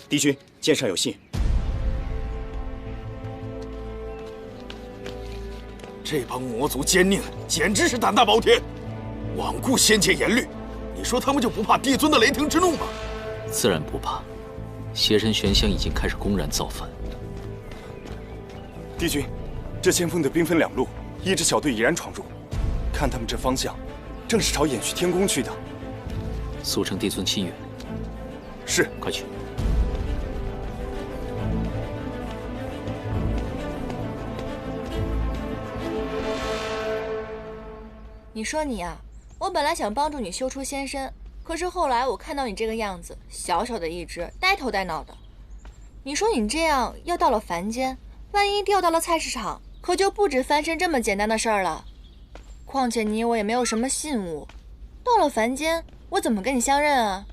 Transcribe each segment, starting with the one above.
帝君，剑上有信。这帮魔族奸佞简直是胆大包天，罔顾仙界严律。你说他们就不怕帝尊的雷霆之怒吗？自然不怕。邪神玄香已经开始公然造反。帝君，这先锋队兵分两路，一支小队已然闯入，看他们这方向，正是朝掩去天宫去的。速成帝尊亲允。是，快去。你说你啊，我本来想帮助你修出仙身，可是后来我看到你这个样子，小小的一只，呆头呆脑的。你说你这样要到了凡间，万一掉到了菜市场，可就不止翻身这么简单的事儿了。况且你我也没有什么信物，到了凡间，我怎么跟你相认啊？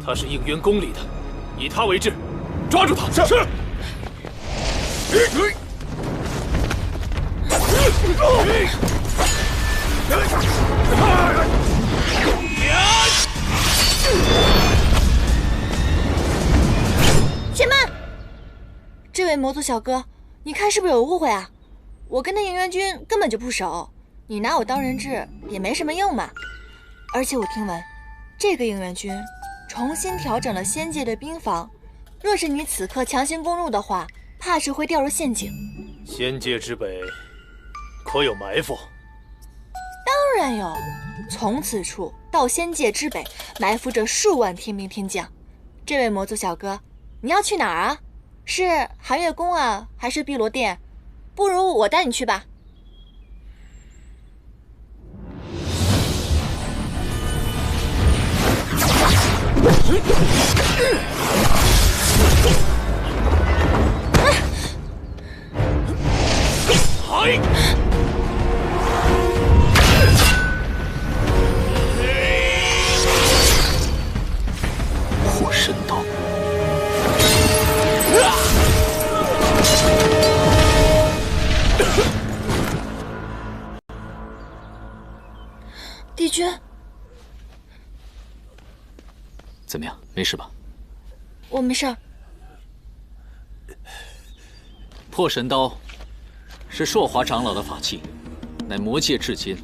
他是应元宫里的，以他为质，抓住他！是。且慢！这位魔族小哥，你看是不是有误会啊？我跟那应元君根本就不熟，你拿我当人质也没什么用嘛。而且我听闻，这个应元君重新调整了仙界的兵法，若是你此刻强行攻入的话，怕是会掉入陷阱。仙界之北，可有埋伏？当然有，从此处到仙界之北，埋伏着数万天兵天将。这位魔族小哥，你要去哪儿啊？是寒月宫啊，还是碧螺殿？不如我带你去吧。破神刀。帝君，怎么样？没事吧？我没事儿。破神刀是朔华长老的法器，乃魔界至坚，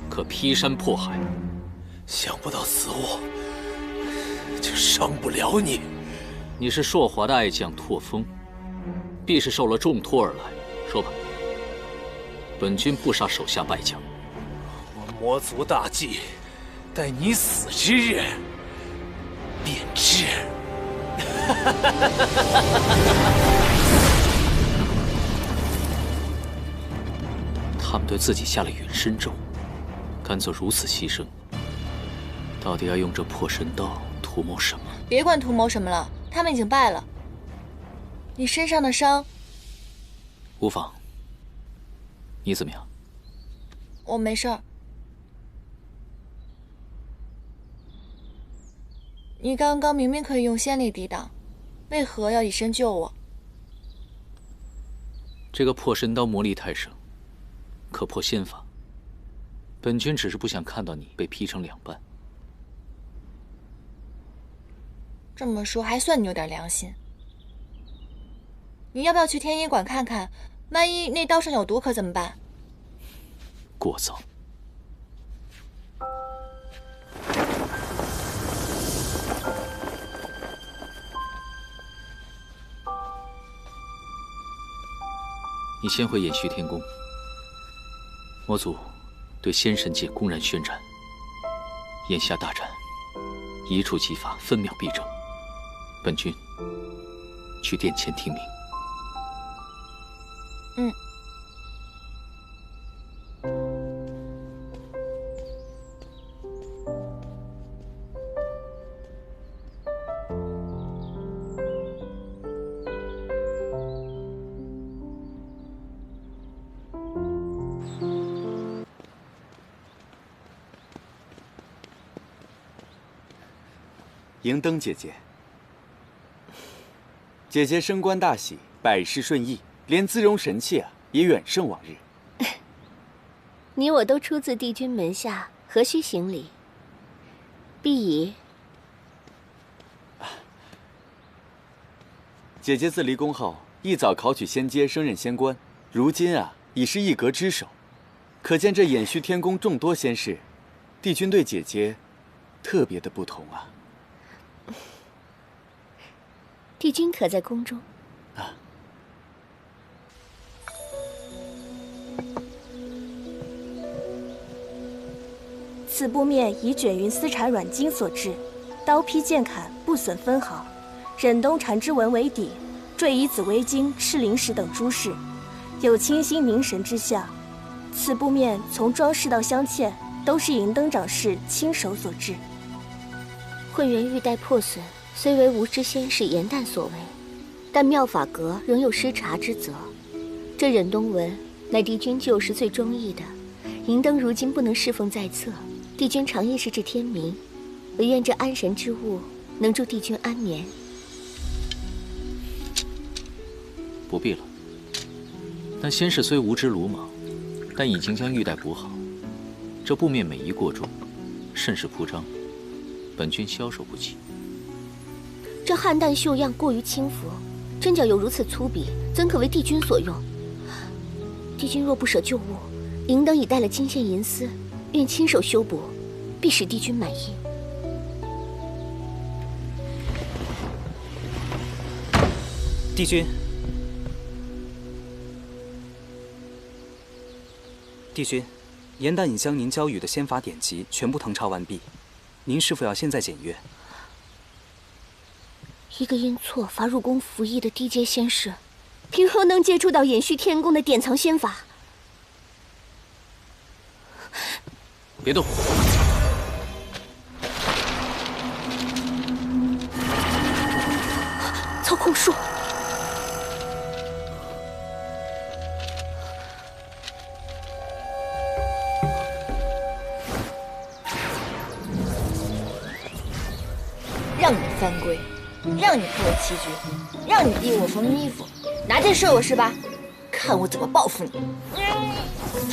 可劈山破海。想不到此物就伤不了你。你是朔华的爱将拓风，必是受了重托而来。说吧，本君不杀手下败将。我魔族大计，待你死之日便知。他们对自己下了陨身咒，敢做如此牺牲，到底要用这破神刀图谋什么？别管图谋什么了，他们已经败了。你身上的伤，无妨。你怎么样？我没事儿。你刚刚明明可以用仙力抵挡，为何要以身救我？这个破神刀魔力太盛，可破仙法。本君只是不想看到你被劈成两半。这么说还算你有点良心。你要不要去天医馆看看？万一那刀上有毒可怎么办？过早。你先回掩虚天宫。魔族对仙神界公然宣战，眼下大战一触即发，分秒必争。本君去殿前听命。嗯。迎灯姐姐，姐姐升官大喜，百事顺意，连姿容神气啊也远胜往日。你我都出自帝君门下，何须行礼？必矣。姐姐自离宫后，一早考取仙阶，升任仙官，如今已是一阁之首。可见这偃虚天宫众多仙士，帝君对姐姐特别的不同啊。帝君可在宫中？此布面以卷云丝缠软金所制，刀劈剑砍不损分毫。忍冬缠枝纹为底，缀以紫微晶、赤灵石等珠饰，有清新凝神之象。此布面从装饰到镶嵌，都是银灯掌事亲手所制。混元玉带破损，虽为无知仙士严旦所为，但妙法阁仍有失察之责。这忍冬纹乃帝君旧时最中意的，银灯如今不能侍奉在侧，帝君常意是至天明，唯愿这安神之物能助帝君安眠。不必了。那仙士虽无知鲁莽，但已经将玉带补好。这布面每一过重，甚是铺张，本君消受不起。这汉淡绣样过于轻浮，针脚又如此粗鄙，怎可为帝君所用？帝君若不舍旧物，银灯已带了金线银丝，愿亲手修补，必使帝君满意。帝君，帝君，严旦已将您教予的仙法典籍全部誊抄完毕，您是否要现在检阅？一个阴错罚入宫服役的低阶仙士，凭何能接触到偃虚天宫的典藏仙法？别动！操控术！让你犯规，让你破我棋局，让你逼我缝衣服，拿这射我是吧？看我怎么报复你！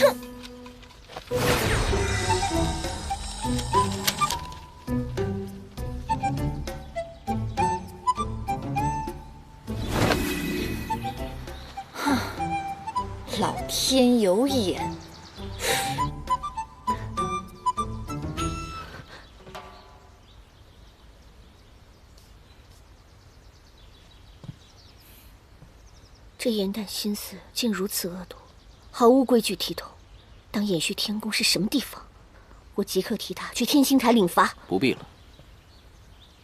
哼！老天有眼！这严旦心思竟如此恶毒，毫无规矩体统。当偃虚天宫是什么地方？我即刻替他去天星台领罚。不必了，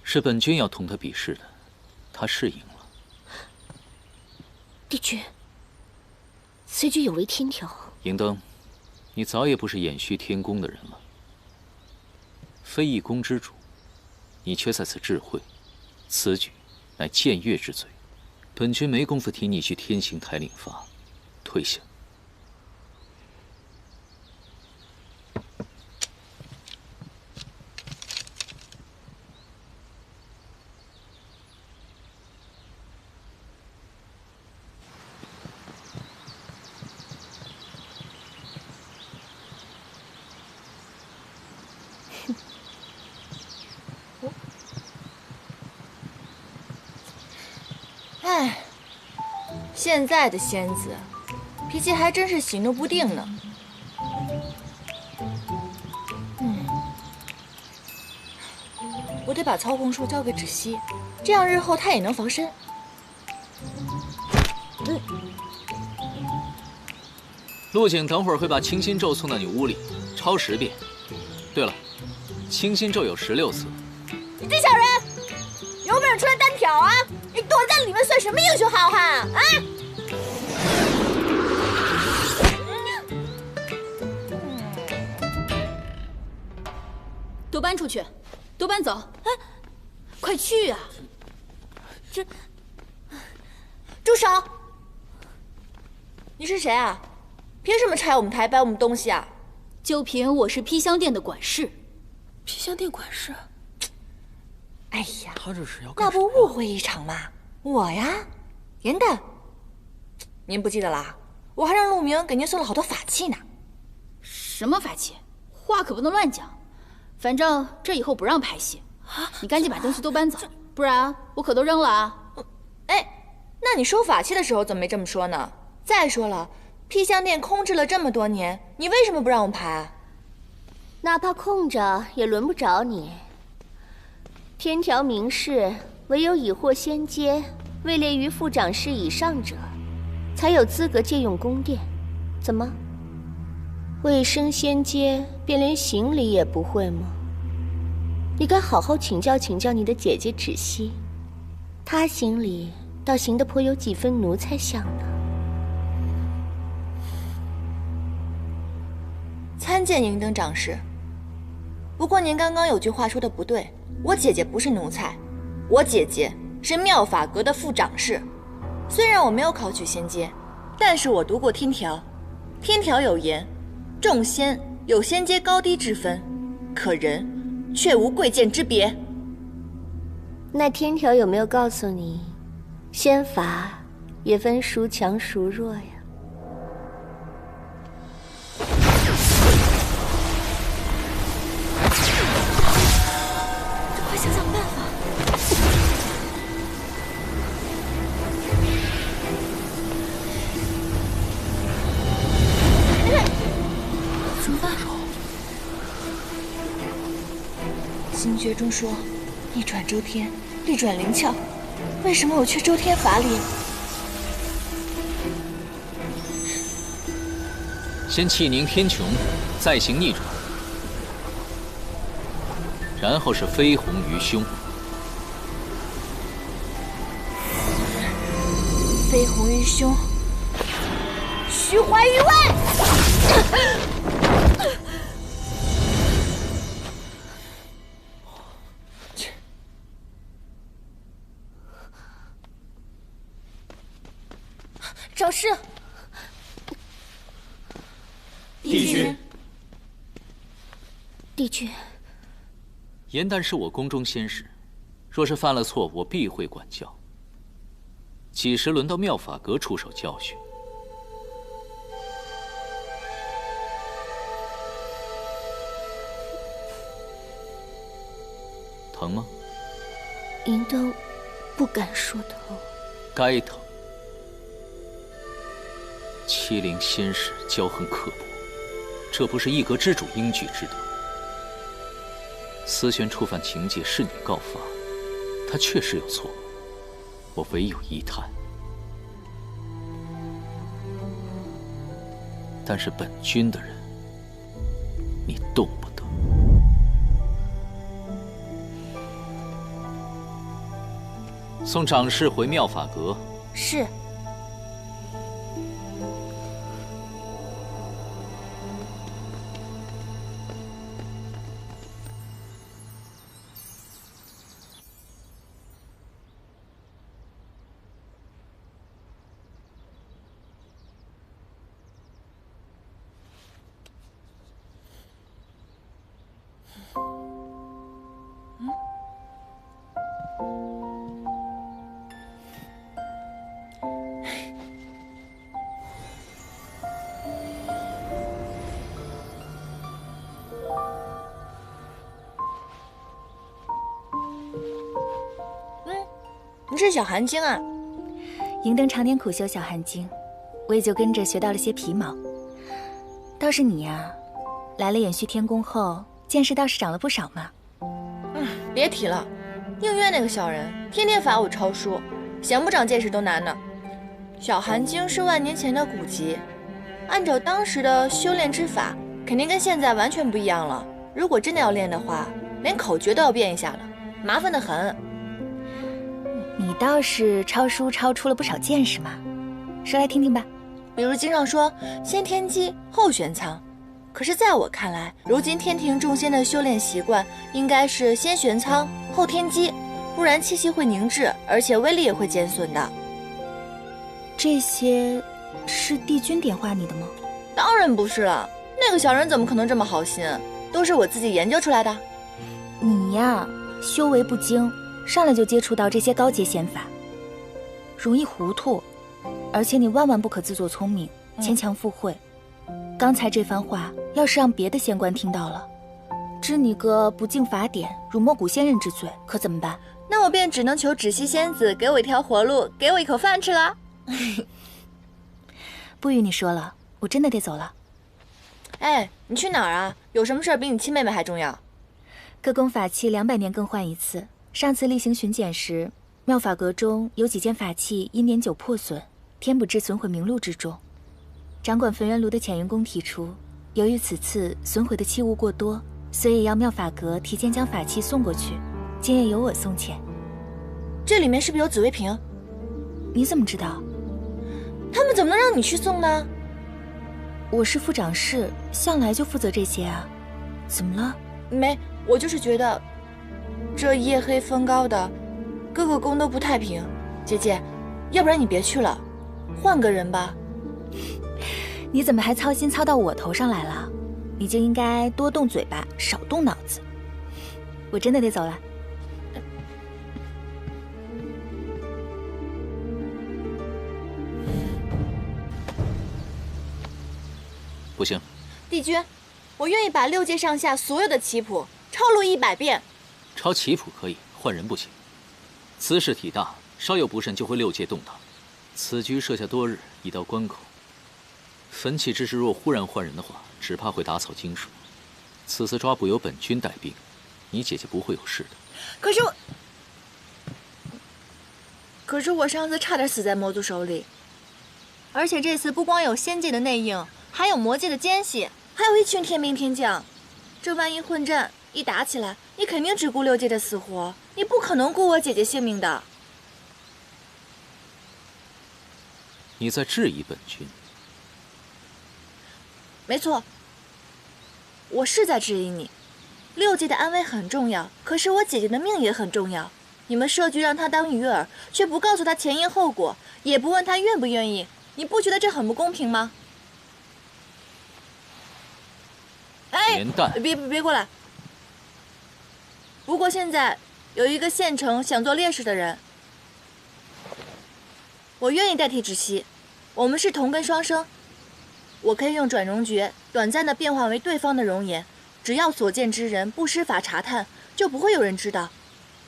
是本君要同他比试的，他是赢了。帝君，此举有违天条。银灯，你早也不是偃虚天宫的人了，非一宫之主，你却在此智慧，此举乃僭越之罪。本君没工夫替你去天刑台领罚，退下。唉，现在的仙子脾气还真是喜怒不定呢。我得把操控术交给芷溪，这样日后她也能防身。陆景等会儿会把清心咒送到你屋里，抄10遍。对了，清心咒有16次。你这小人，有本事出来单挑啊！你躲在里面算什么英雄好汉啊？都搬出去，都搬走！哎，快去啊！住手！你是谁啊？凭什么拆我们台、搬我们东西啊？就凭我是披香殿的管事。披香殿管事？哎呀，他这是要那不误会一场吗？我呀，严旦，您不记得啦？我还让陆明给您送了好多法器呢。什么法器？话可不能乱讲。反正这以后不让拍戏，你赶紧把东西都搬走，不然我可都扔了啊！哎，那你收法器的时候怎么没这么说呢？再说了，披香殿空置了这么多年，你为什么不让我排啊？哪怕空着，也轮不着你。天条明示，唯有已获仙阶，位列于副掌事以上者，才有资格借用宫殿。怎么？未升仙阶，便连行礼也不会吗？你该好好请教请教你的姐姐芷溪，她行礼倒行得颇有几分奴才相呢。参见银灯掌事。不过您刚刚有句话说的不对，我姐姐不是奴才，我姐姐是妙法阁的副掌事。虽然我没有考取仙阶，但是我读过天条，天条有言，众仙有仙阶高低之分，可人却无贵贱之别。那天条有没有告诉你，仙法也分孰强孰弱呀？快想想办法！怎么办？心诀中说，逆转周天，逆转灵窍，为什么我却周天法力？先气凝天穹，再行逆转，然后是飞鸿于胸。飞鸿于胸，虚怀于外。掌事，帝君，帝君，颜旦是我宫中仙使，若是犯了错，我必会管教。几时轮到妙法阁出手教训？疼吗？银灯不敢说疼。该疼。欺凌仙使，骄横刻薄，这不是一阁之主应举之德。思璇触犯情节，是你告发，他确实有错，我唯有一叹。但是本君的人，你动不得。送掌事回妙法阁。是。你是小寒精啊？银灯常年苦修小寒精，我也就跟着学到了些皮毛。倒是你呀，来了掩虚天宫后，见识倒是长了不少嘛。别提了，应渊那个小人天天罚我抄书，想不长见识都难呢。小寒精是万年前的古籍，按照当时的修炼之法，肯定跟现在完全不一样了。如果真的要练的话，连口诀都要变一下了，麻烦得很。你倒是抄书抄出了不少见识嘛，说来听听吧。比如经上说先天机后玄苍，可是在我看来，如今天庭众仙的修炼习惯应该是先玄苍后天机，不然气息会凝滞，而且威力也会减损的。这些是帝君点化你的吗？当然不是了，那个小人怎么可能这么好心？都是我自己研究出来的。你呀，修为不精，上来就接触到这些高阶仙法，容易糊涂，而且你万万不可自作聪明，牵强附会，刚才这番话要是让别的仙官听到了，治你个不敬法典、辱没古仙人之罪，可怎么办？那我便只能求止息仙子给我一条活路，给我一口饭吃了。不与你说了，我真的得走了。哎，你去哪儿啊？有什么事儿比你亲妹妹还重要？各宫法器200年更换一次。上次例行巡检时，妙法阁中有几件法器因年久破损，添补至损毁名录之中。掌管焚元炉的潜云宫提出，由于此次损毁的器物过多，所以要妙法阁提前将法器送过去。今夜由我送钱。这里面是不是有紫薇瓶？你怎么知道？他们怎么能让你去送呢？我是副掌事，向来就负责这些啊。怎么了？没，我就是觉得这夜黑风高的，各个宫都不太平。姐姐，要不然你别去了，换个人吧。你怎么还操心操到我头上来了？你就应该多动嘴巴，少动脑子。我真的得走了。不行，帝君，我愿意把6界上下所有的棋谱抄录100遍。抄棋谱可以，换人不行。此事体大，稍有不慎就会6界动荡。此局设下多日，已到关口。焚气之事若忽然换人的话，只怕会打草惊蛇。此次抓捕由本君带兵，你姐姐不会有事的。可是我上次差点死在魔族手里，而且这次不光有仙界的内应，还有魔界的奸细，还有一群天兵天将。这万一混战一打起来，你肯定只顾6界的死活，你不可能顾我姐姐性命的。你在质疑本君？没错，我是在质疑你。6界的安危很重要，可是我姐姐的命也很重要。你们设局让她当鱼饵，却不告诉她前因后果，也不问她愿不愿意，你不觉得这很不公平吗？哎，别过来！不过现在有一个县城想做烈士的人，我愿意代替止息。我们是同根双生，我可以用转容诀短暂的变化为对方的容颜，只要所见之人不施法查探，就不会有人知道。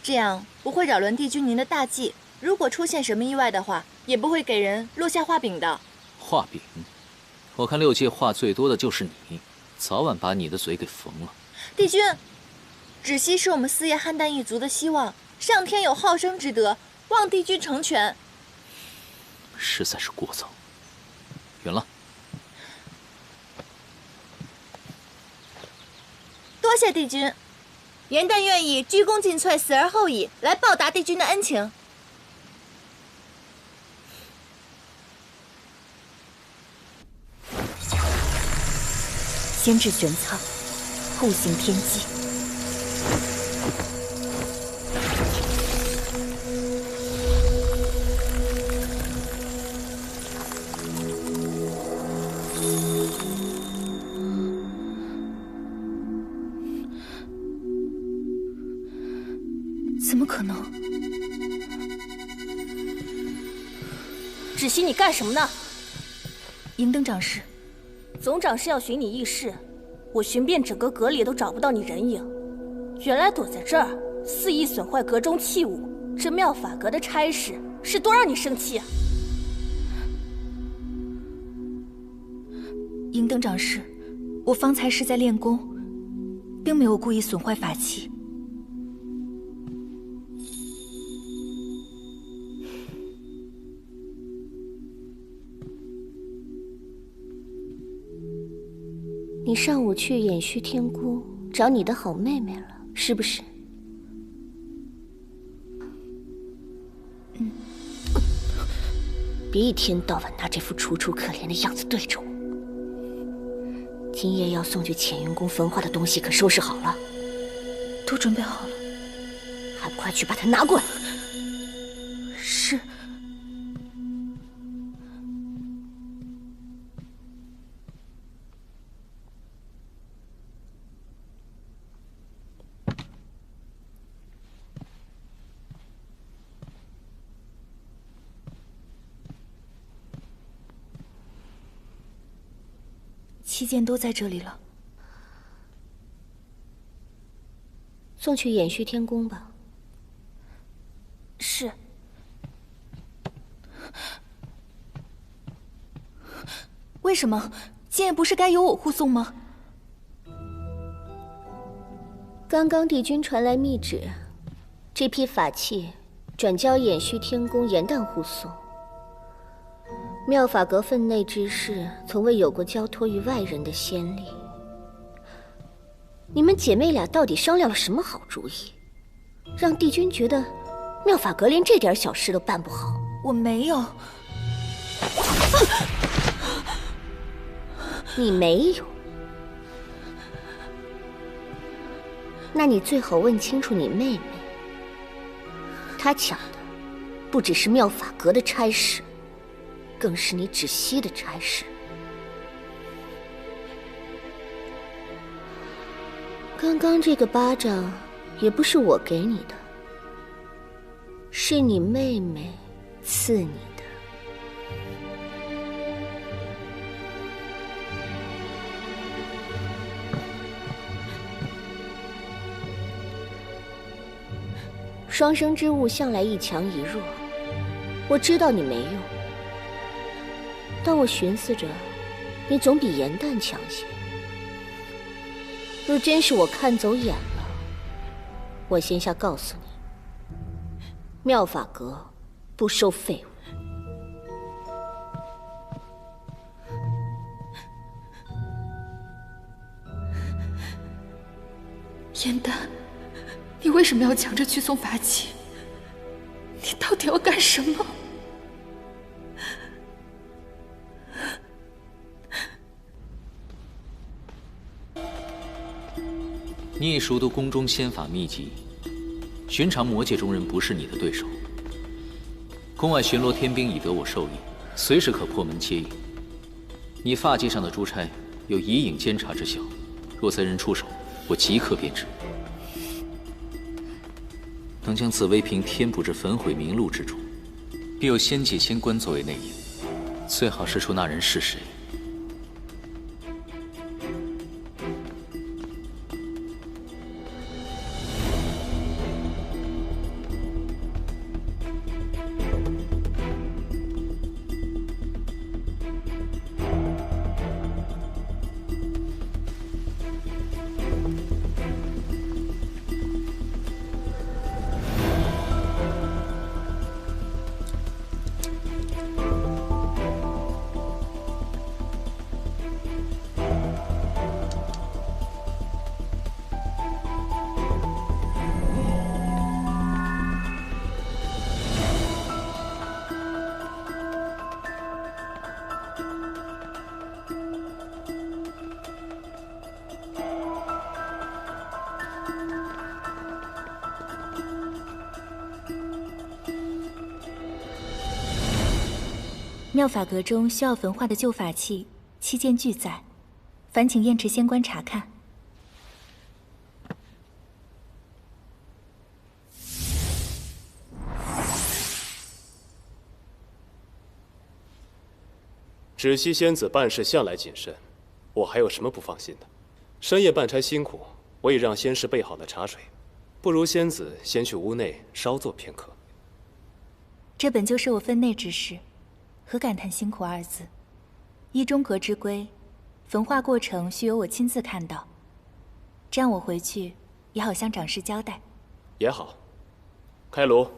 这样不会扰乱帝君您的大计。如果出现什么意外的话，也不会给人落下画饼的。画饼？我看6界话最多的就是你，早晚把你的嘴给缝了。帝君，止息是我们4叶邯郸一族的希望，上天有好生之德，望帝君成全。实在是过早。远了。多谢帝君。元旦愿意鞠躬尽瘁，死而后已，来报答帝君的恩情。先至玄苍，后行天际。怎么可能？止息，你干什么呢？银灯掌事，总掌事要寻你议事，我寻遍整个阁里都找不到你人影，原来躲在这儿，肆意损坏阁中器物。这妙法阁的差事是多让你生气啊！银灯掌事，我方才是在练功，并没有故意损坏法器。你上午去偃虚天宫找你的好妹妹了，是不是？别一天到晚拿这副楚楚可怜的样子对着我。今夜要送去潜云宫焚化的东西可收拾好了？都准备好了，还不快去把它拿过来！是。七件都在这里了。送去延续天宫吧。是。为什么？剑不是该由我护送吗？刚刚帝君传来密旨，这批法器转交延续天宫严旦护送。妙法阁分内之事，从未有过交托于外人的先例。你们姐妹俩到底商量了什么好主意，让帝君觉得妙法阁连这点小事都办不好？我没有。你没有？那你最好问清楚你妹妹，她抢的不只是妙法阁的差事，更是你芷溪的差事。刚刚这个巴掌也不是我给你的，是你妹妹赐你的。双生之物向来一强一弱，我知道你没用，但我寻思着，你总比严旦强些。若真是我看走眼了，我先下告诉你，妙法阁不收废物。严旦，你为什么要抢着去送法器？你到底要干什么？你已熟读宫中仙法秘籍，寻常魔界中人不是你的对手。宫外巡逻天兵已得我授意，随时可破门接应。你发髻上的珠钗有以影监察之效，若贼人出手，我即刻便知。能将紫薇瓶添补至焚毁名录之中，必有仙界仙官作为内应，最好识出那人是谁。妙法阁中需要焚化的旧法器7件俱在，烦请燕池仙官查看。芷溪仙子办事向来谨慎，我还有什么不放心的？深夜办差辛苦，我已让仙师备好了茶水，不如仙子先去屋内稍坐片刻。这本就是我分内之事，何敢谈辛苦二字？依中阁之规，焚化过程须由我亲自看到，这样我回去也好向长师交代。也好，开炉。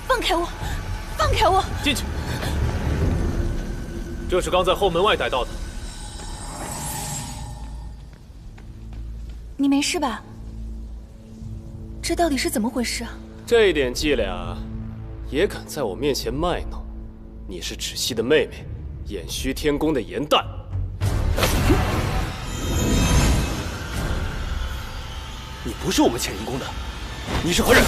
放开我！放开我！进去。这是刚在后门外逮到的。你没事吧？这到底是怎么回事啊？这点伎俩，也敢在我面前卖弄，你是芷溪的妹妹，偃虚天宫的严旦。你不是我们乾灵宫的，你是何人？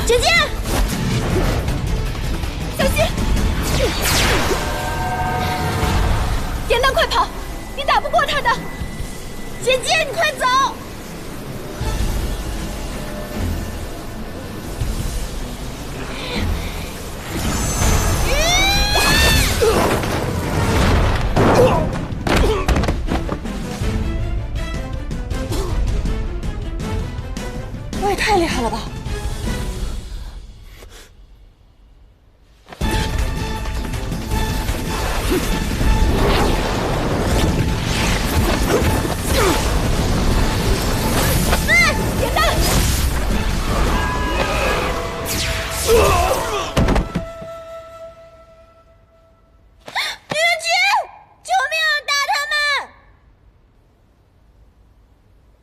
姐姐，小心！严旦，快跑！你打不过他的。姐姐，你快走！我也太厉害了吧！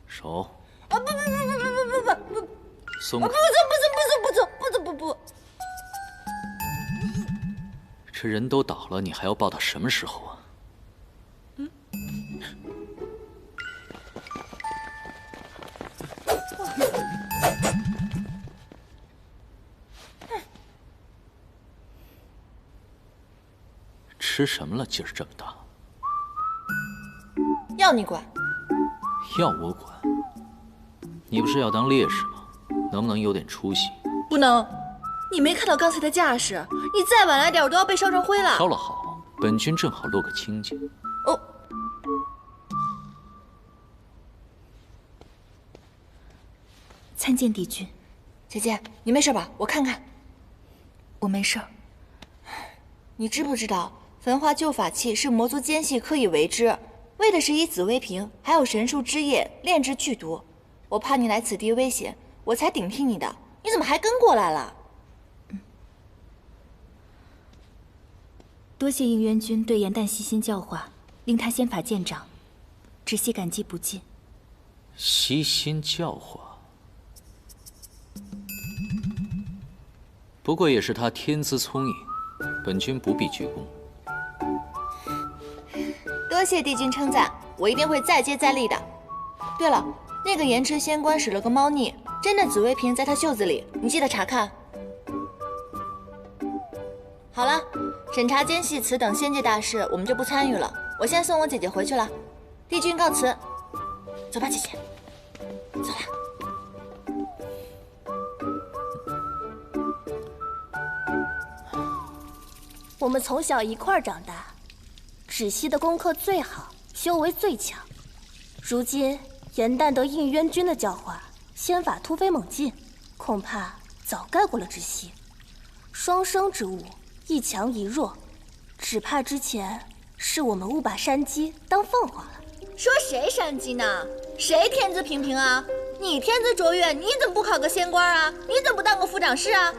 手。啊不！松开！不！这人都倒了，你还要抱到什么时候啊？吃什么了？劲儿这么大？要你管？要我管？你不是要当烈士吗？能不能有点出息？不能！你没看到刚才的架势？你再晚来点，我都要被烧成灰了。烧了好，本君正好落个清净。哦。参见帝君。姐姐，你没事吧？我看看。我没事。你知不知道，焚化旧法器是魔族奸细刻意为之，为的是以紫微瓶还有神树之液炼制剧毒。我怕你来此地危险，我才顶替你的。你怎么还跟过来了？多谢应渊君对严旦悉心教化，令他仙法见长，只系感激不尽。悉心教化，不过也是他天资聪颖，本君不必鞠躬。多谢帝君称赞，我一定会再接再厉的。对了，那个盐池仙官使了个猫腻，真的紫微瓶在他袖子里，你记得查看。好了，审查奸细此等仙界大事，我们就不参与了。我先送我姐姐回去了，帝君告辞。走吧，姐姐，走了。我们从小一块儿长大，芷溪的功课最好，修为最强。如今严旦得应渊君的教化，仙法突飞猛进，恐怕早盖过了芷溪。双生之物，一强一弱，只怕之前是我们误把山鸡当凤凰了。说谁山鸡呢？谁天资平平啊？你天资卓越，你怎么不考个仙官啊？你怎么不当个副长事啊？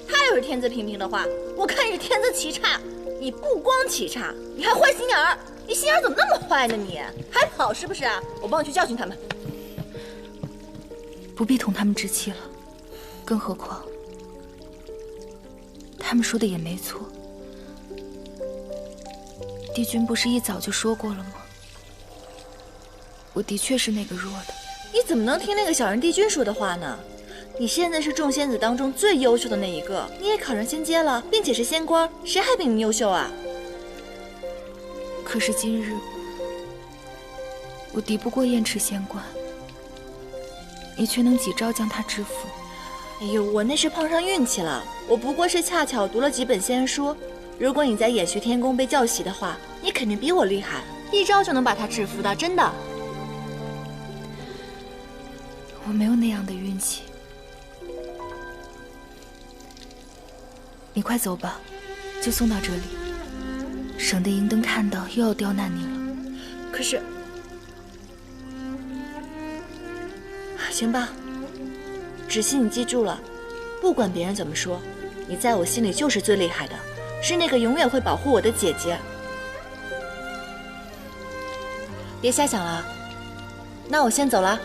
他要是天资平平的话，我看你是天资奇差。你不光奇差，你还坏心眼儿。你心眼怎么那么坏呢？你还跑是不是啊？我帮你去教训他们。不必同他们置气了，更何况他们说的也没错。帝君不是一早就说过了吗？我的确是那个弱的。你怎么能听那个小人帝君说的话呢？你现在是众仙子当中最优秀的那一个，你也考上仙阶了，并且是仙官，谁还比你优秀啊？可是今日我敌不过燕池仙官，你却能几招将他制服。哎呦，我那是碰上运气了，我不过是恰巧读了几本仙书。如果你在偃虚天宫被教习的话，你肯定比我厉害，一招就能把他制服的，真的。我没有那样的运气。你快走吧，就送到这里。省得银灯看到又要刁难你了。可是，行吧，芷溪，你记住了，不管别人怎么说，你在我心里就是最厉害的，是那个永远会保护我的姐姐。别瞎想了，那我先走了。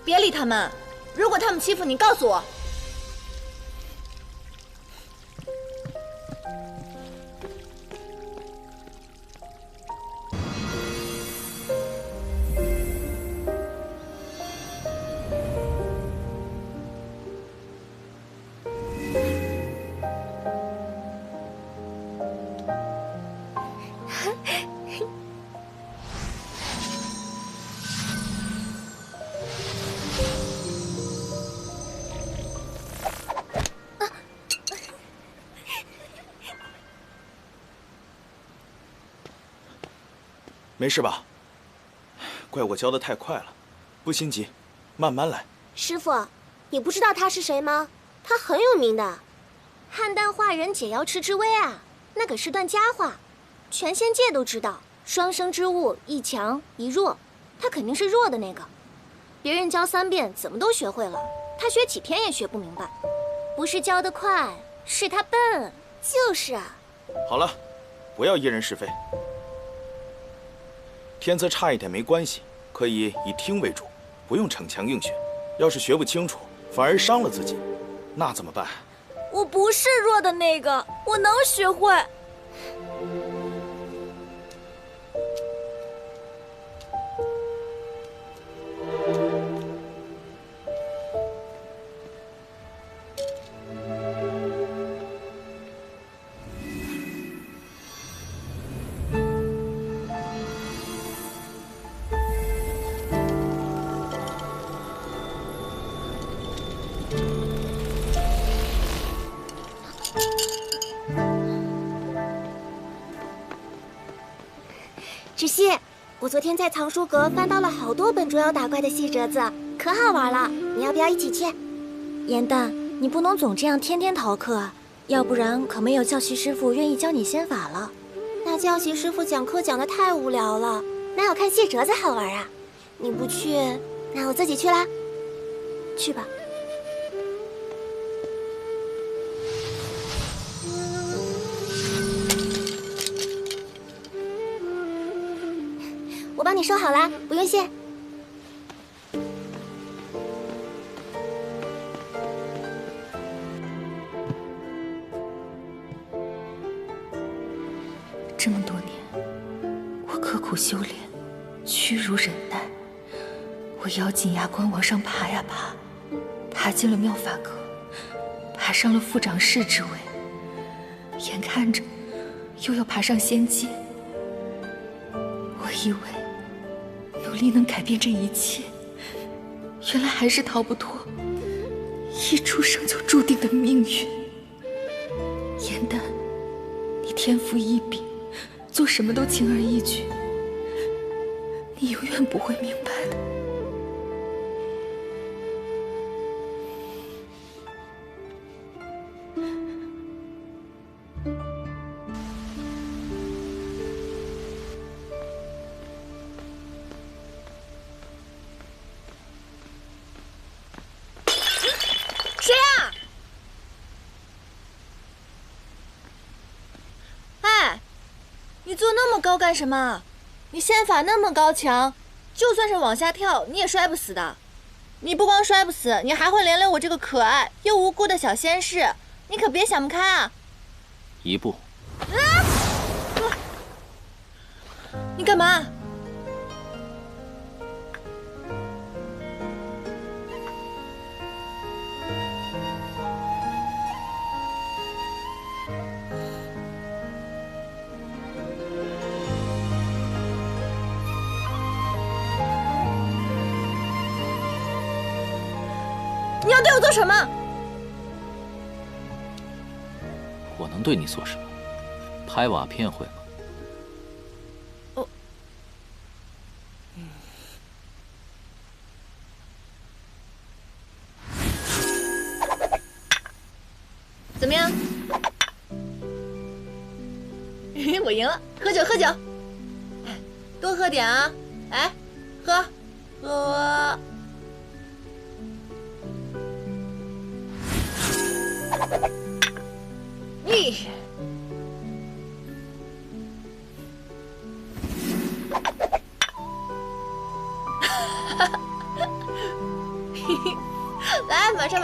别理他们，如果他们欺负你，告诉我。没事吧？怪我教的太快了，不心急，慢慢来。师傅，你不知道他是谁吗？他很有名的，汉丹化人解妖池之威啊，那可是段佳话，全仙界都知道。双生之物，一强一弱，他肯定是弱的那个。别人教3遍怎么都学会了，他学几天也学不明白。不是教得快，是他笨。就是啊。好了，不要议人是非。天资差一点没关系，可以以听为主，不用逞强硬学。要是学不清楚，反而伤了自己，那怎么办？我不是弱的那个，我能学会。芷溪，我昨天在藏书阁翻到了好多本捉妖打怪的细折子，可好玩了。你要不要一起去？严蛋，你不能总这样天天逃课，要不然可没有教习师傅愿意教你仙法了。那教习师傅讲课讲得太无聊了，哪有看细折子好玩啊？你不去，那我自己去啦。去吧。我帮你收好了，不用谢。这么多年，我刻苦修炼，屈辱忍耐，我咬紧牙关往上爬呀爬，爬进了妙法阁，爬上了副掌事之位，眼看着又要爬上仙界。我以为努力能改变这一切，原来还是逃不脱一出生就注定的命运。严丹，你天赋异禀，做什么都轻而易举，你永远不会明白的。谁呀？哎，你坐那么高干什么？你仙法那么高强，就算是往下跳，你也摔不死的。你不光摔不死，你还会连累我这个可爱又无辜的小仙士，你可别想不开啊！一步。你干嘛？你要对我做什么？我能对你做什么？拍瓦片会吗？怎么样？我赢了，喝酒喝酒，哎，多喝点啊！哎，喝。咦。来，马上。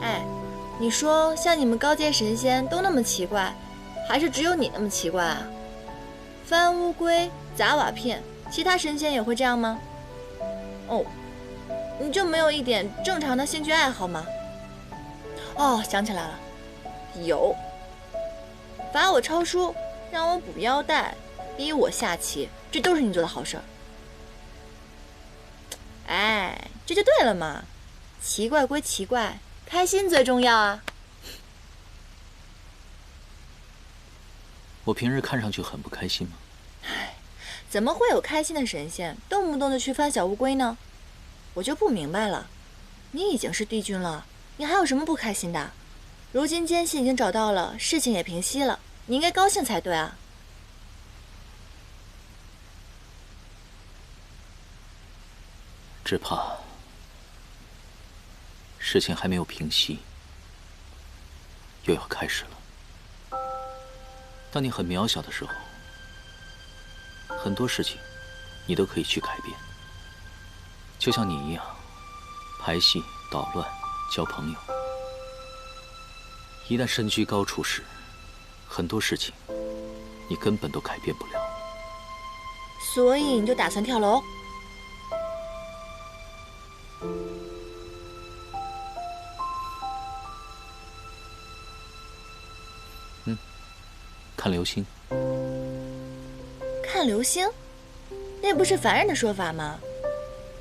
哎，你说像你们高阶神仙都那么奇怪，还是只有你那么奇怪啊？翻乌龟、砸瓦片，其他神仙也会这样吗？哦，你就没有一点正常的兴趣爱好吗？哦，想起来了，有，罚我抄书，让我补腰带，逼我下棋，这都是你做的好事儿。哎，这就对了嘛，奇怪归奇怪，开心最重要啊。我平日看上去很不开心吗？唉，怎么会有开心的神仙动不动就去翻小乌龟呢？我就不明白了，你已经是帝君了，你还有什么不开心的？如今奸细已经找到了，事情也平息了，你应该高兴才对啊。只怕事情还没有平息，又要开始了。当你很渺小的时候，很多事情你都可以去改变，就像你一样，排戏、捣乱、交朋友。一旦身居高处时，很多事情你根本都改变不了。所以你就打算跳楼？看流星。看流星？那不是凡人的说法吗？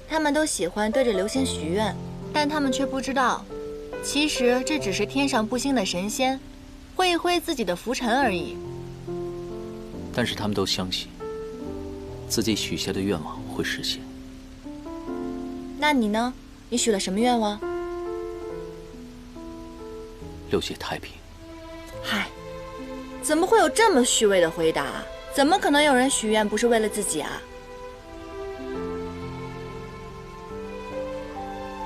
他们都喜欢对着流星许愿，但他们却不知道，其实这只是天上布星的神仙挥一挥自己的拂尘而已。但是他们都相信自己许下的愿望会实现。那你呢？你许了什么愿望？6界太平。嗨，怎么会有这么虚伪的回答？怎么可能有人许愿不是为了自己啊？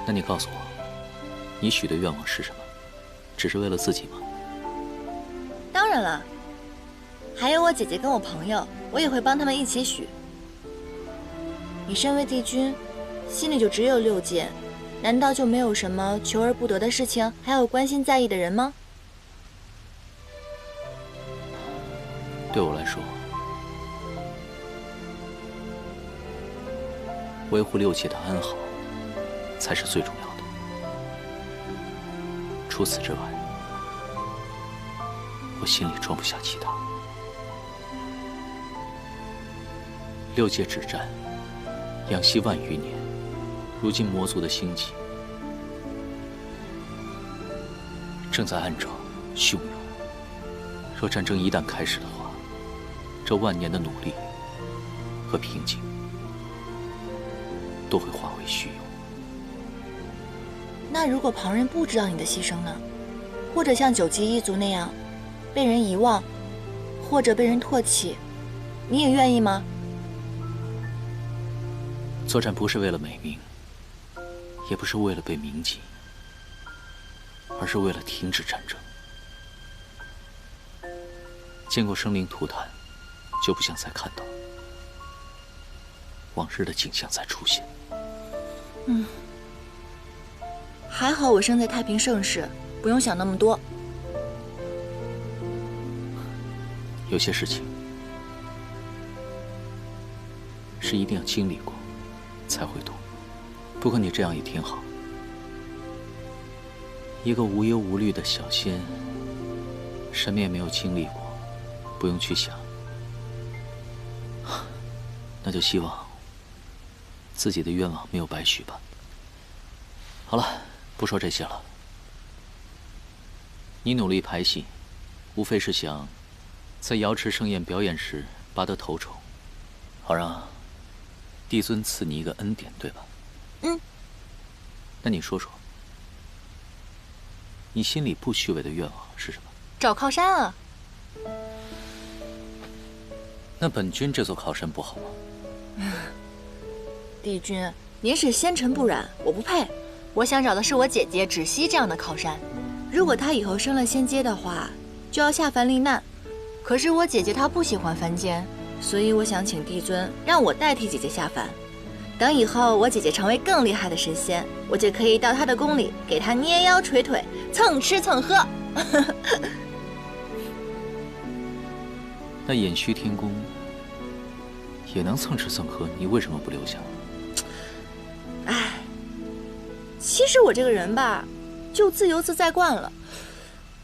那你告诉我，你许的愿望是什么？只是为了自己吗？当然了，还有我姐姐跟我朋友，我也会帮他们一起许。你身为帝君，心里就只有6界，难道就没有什么求而不得的事情，还有关心在意的人吗？对我来说，维护6界的安好才是最重要的。除此之外，我心里装不下其他。6界之战，养息万余年，如今魔族的兴起正在暗潮汹涌。若战争一旦开始的话，这万年的努力和平静都会化为虚有。那如果旁人不知道你的牺牲呢？或者像九级一族那样被人遗忘，或者被人唾弃，你也愿意吗？作战不是为了美名，也不是为了被铭记，而是为了停止战争。见过生灵涂炭，就不想再看到往日的景象再出现。还好我生在太平盛世，不用想那么多。有些事情是一定要经历过才会懂。不过你这样也挺好，一个无忧无虑的小仙，什么也没有经历过，不用去想，那就希望自己的愿望没有白许吧。好了，不说这些了。你努力排戏，无非是想在瑶池盛宴表演时拔得头筹，好让帝尊赐你一个恩典，对吧？嗯。那你说说，你心里不虚伪的愿望是什么？找靠山啊。那本君这座靠山不好吗？帝君，您是仙尘不染，我不配。我想找的是我姐姐芷溪这样的靠山。如果她以后升了仙阶的话，就要下凡历难。可是我姐姐她不喜欢凡间，所以我想请帝尊让我代替姐姐下凡。等以后我姐姐成为更厉害的神仙，我就可以到她的宫里给她捏腰捶腿，蹭吃蹭喝。那偃虚天宫也能蹭吃蹭喝，你为什么不留下？唉，其实我这个人吧，就自由自在惯了。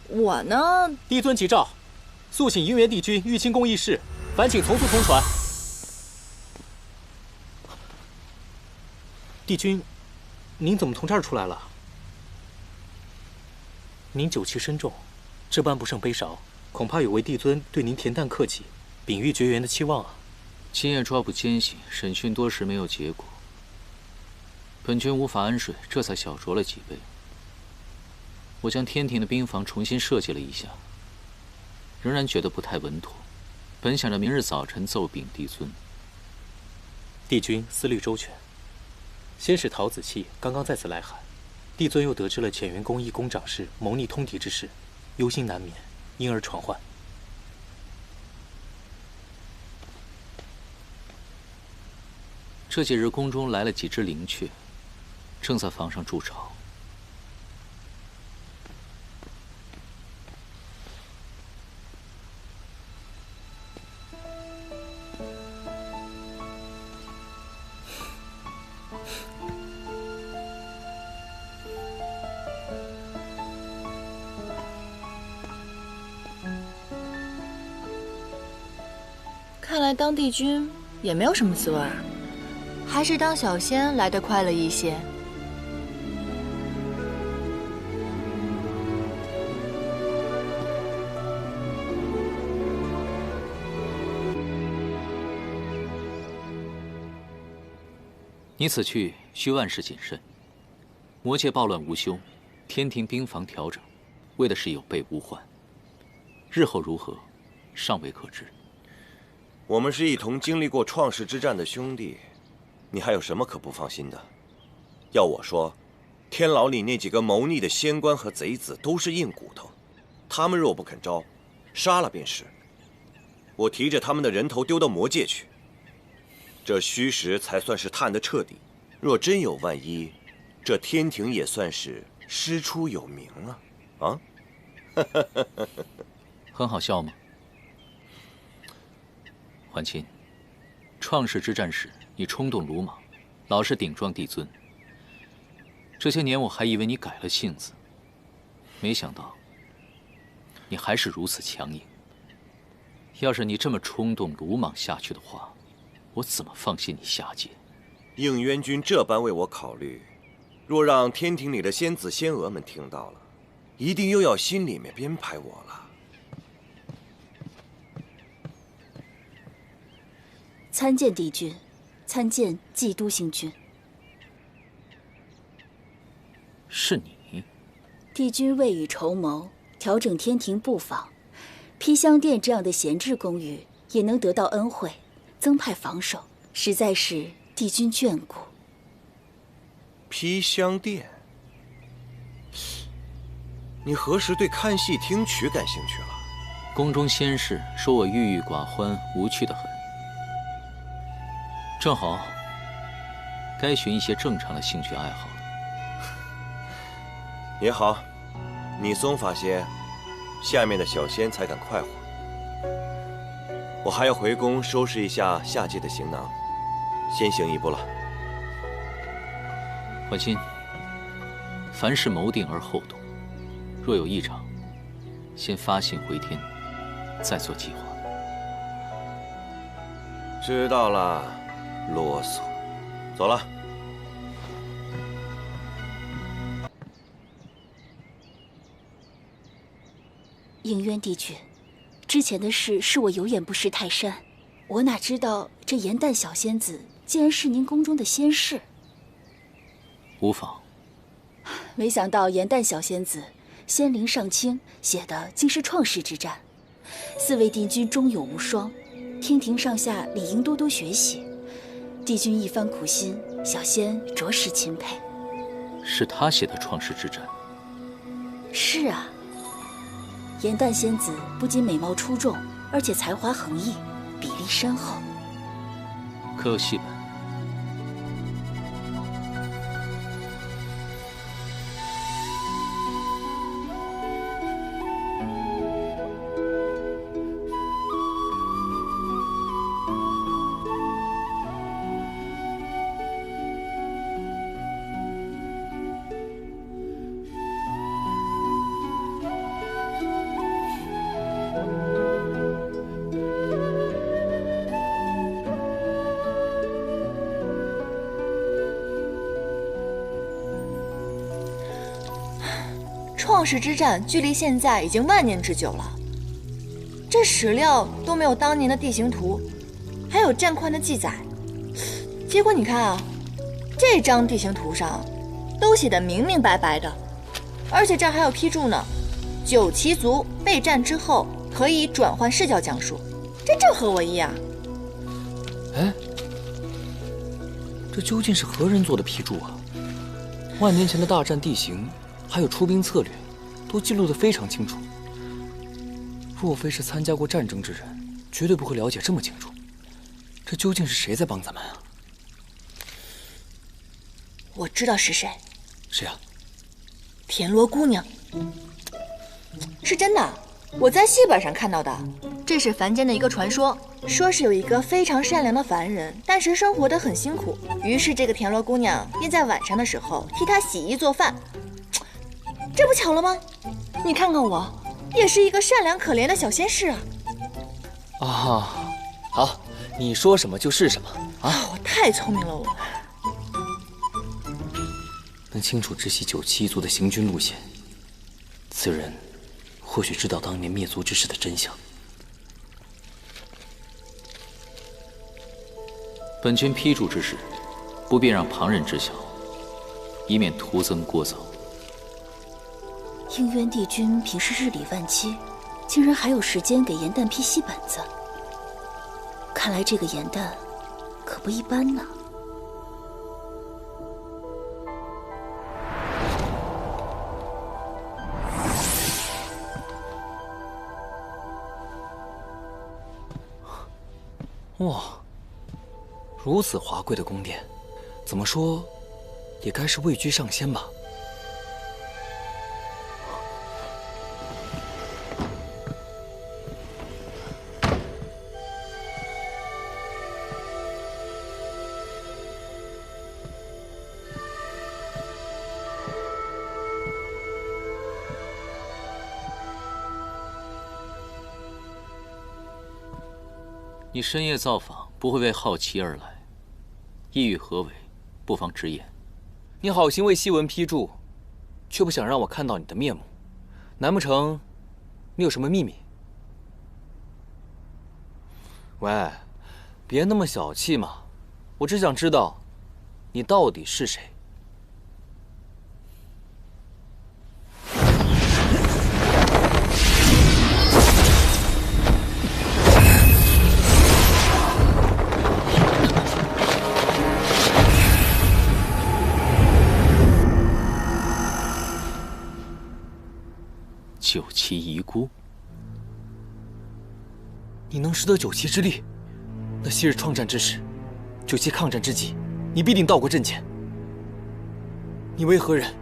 我呢，帝尊急诏，速请银元帝君玉清宫议事，烦请从速通传。帝君，您怎么从这儿出来了？您酒气深重，这般不胜杯勺，恐怕有违帝尊对您恬淡客气、秉玉绝缘的期望啊。今夜抓捕奸细，审讯多时没有结果，本君无法安睡，这才小酌了几杯。我将天庭的兵房重新设计了一下，仍然觉得不太稳妥，本想着明日早晨奏禀帝尊。帝君思虑周全，先是陶子气刚刚在此来函，帝尊又得知了浅元宫一宫长事谋逆通敌之事，忧心难眠，因而传唤。这几日宫中来了几只灵雀，正在房上筑巢。看来当帝君也没有什么滋味儿，还是当小仙来得快乐一些。你此去需万事谨慎。魔界暴乱无休，天庭兵房调整，为的是有备无患。日后如何，尚未可知。我们是一同经历过创世之战的兄弟，你还有什么可不放心的？要我说，天牢里那几个谋逆的仙官和贼子都是硬骨头，他们若不肯招，杀了便是。我提着他们的人头丢到魔界去，这虚实才算是探得彻底。若真有万一，这天庭也算是师出有名啊！啊？很好笑吗？桓钦，创世之战时你冲动鲁莽，老是顶撞帝尊。这些年我还以为你改了性子，没想到你还是如此强硬。要是你这么冲动鲁莽下去的话，我怎么放心你下界？应渊君这般为我考虑，若让天庭里的仙子仙娥们听到了，一定又要心里面编排我了。参见帝君，参见冀都星君。是你？帝君未雨绸缪，调整天庭布防，披香殿这样的闲置公寓也能得到恩惠，增派防守，实在是帝君眷顾。披香殿，你何时对看戏听曲感兴趣了？宫中仙士说我郁郁寡欢，无趣得很。正好，该寻一些正常的兴趣爱好了。也好，你松法些，下面的小仙才敢快活。我还要回宫收拾一下下界的行囊，先行一步了。桓钦，凡事谋定而后动，若有异常，先发信回天，再做计划。知道了。啰嗦，走了。应渊帝君，之前的事是我有眼不识泰山，我哪知道这颜淡小仙子竟然是您宫中的仙侍。无妨。没想到颜淡小仙子仙灵上清，写的竟是创世之战。四位帝君忠勇无双，天庭上下理应多多学习。帝君一番苦心，小仙着实钦佩。是他写的创世之战？是啊，颜淡仙子不仅美貌出众，而且才华横溢，比例深厚。可有戏本？创世之战距离现在已经万年之久了，这史料都没有当年的地形图，还有战况的记载。结果你看啊，这张地形图上都写得明明白白的，而且这儿还有批注呢：9旗族备战之后可以转换视角讲述，这正合我意啊！哎，这究竟是何人做的批注啊？万年前的大战地形，还有出兵策略，都记录得非常清楚。若非是参加过战争之人，绝对不会了解这么清楚。这究竟是谁在帮咱们啊？我知道是谁。谁啊？田螺姑娘。是真的，我在戏本上看到的。这是凡间的一个传说，说是有一个非常善良的凡人，但是生活得很辛苦，于是这个田螺姑娘便在晚上的时候替他洗衣做饭。这不巧了吗？你看看我，也是一个善良可怜的小仙士啊！啊，好，你说什么就是什么啊！我太聪明了，我能清楚知悉9旗一族的行军路线，此人或许知道当年灭族之事的真相。本君批注之事，不便让旁人知晓，以免徒增聒噪。应渊帝君平时日理万机，竟然还有时间给颜淡批戏本子。看来这个颜淡可不一般呢。哇，如此华贵的宫殿，怎么说也该是位居上仙吧？你深夜造访，不会为好奇而来，意欲何为？不妨直言。你好心为檄文批注，却不想让我看到你的面目，难不成你有什么秘密？喂，别那么小气嘛！我只想知道，你到底是谁？9旗遗孤，你能识得9旗之力，那昔日创战之时，9旗抗战之际，你必定到过阵前。你为何人？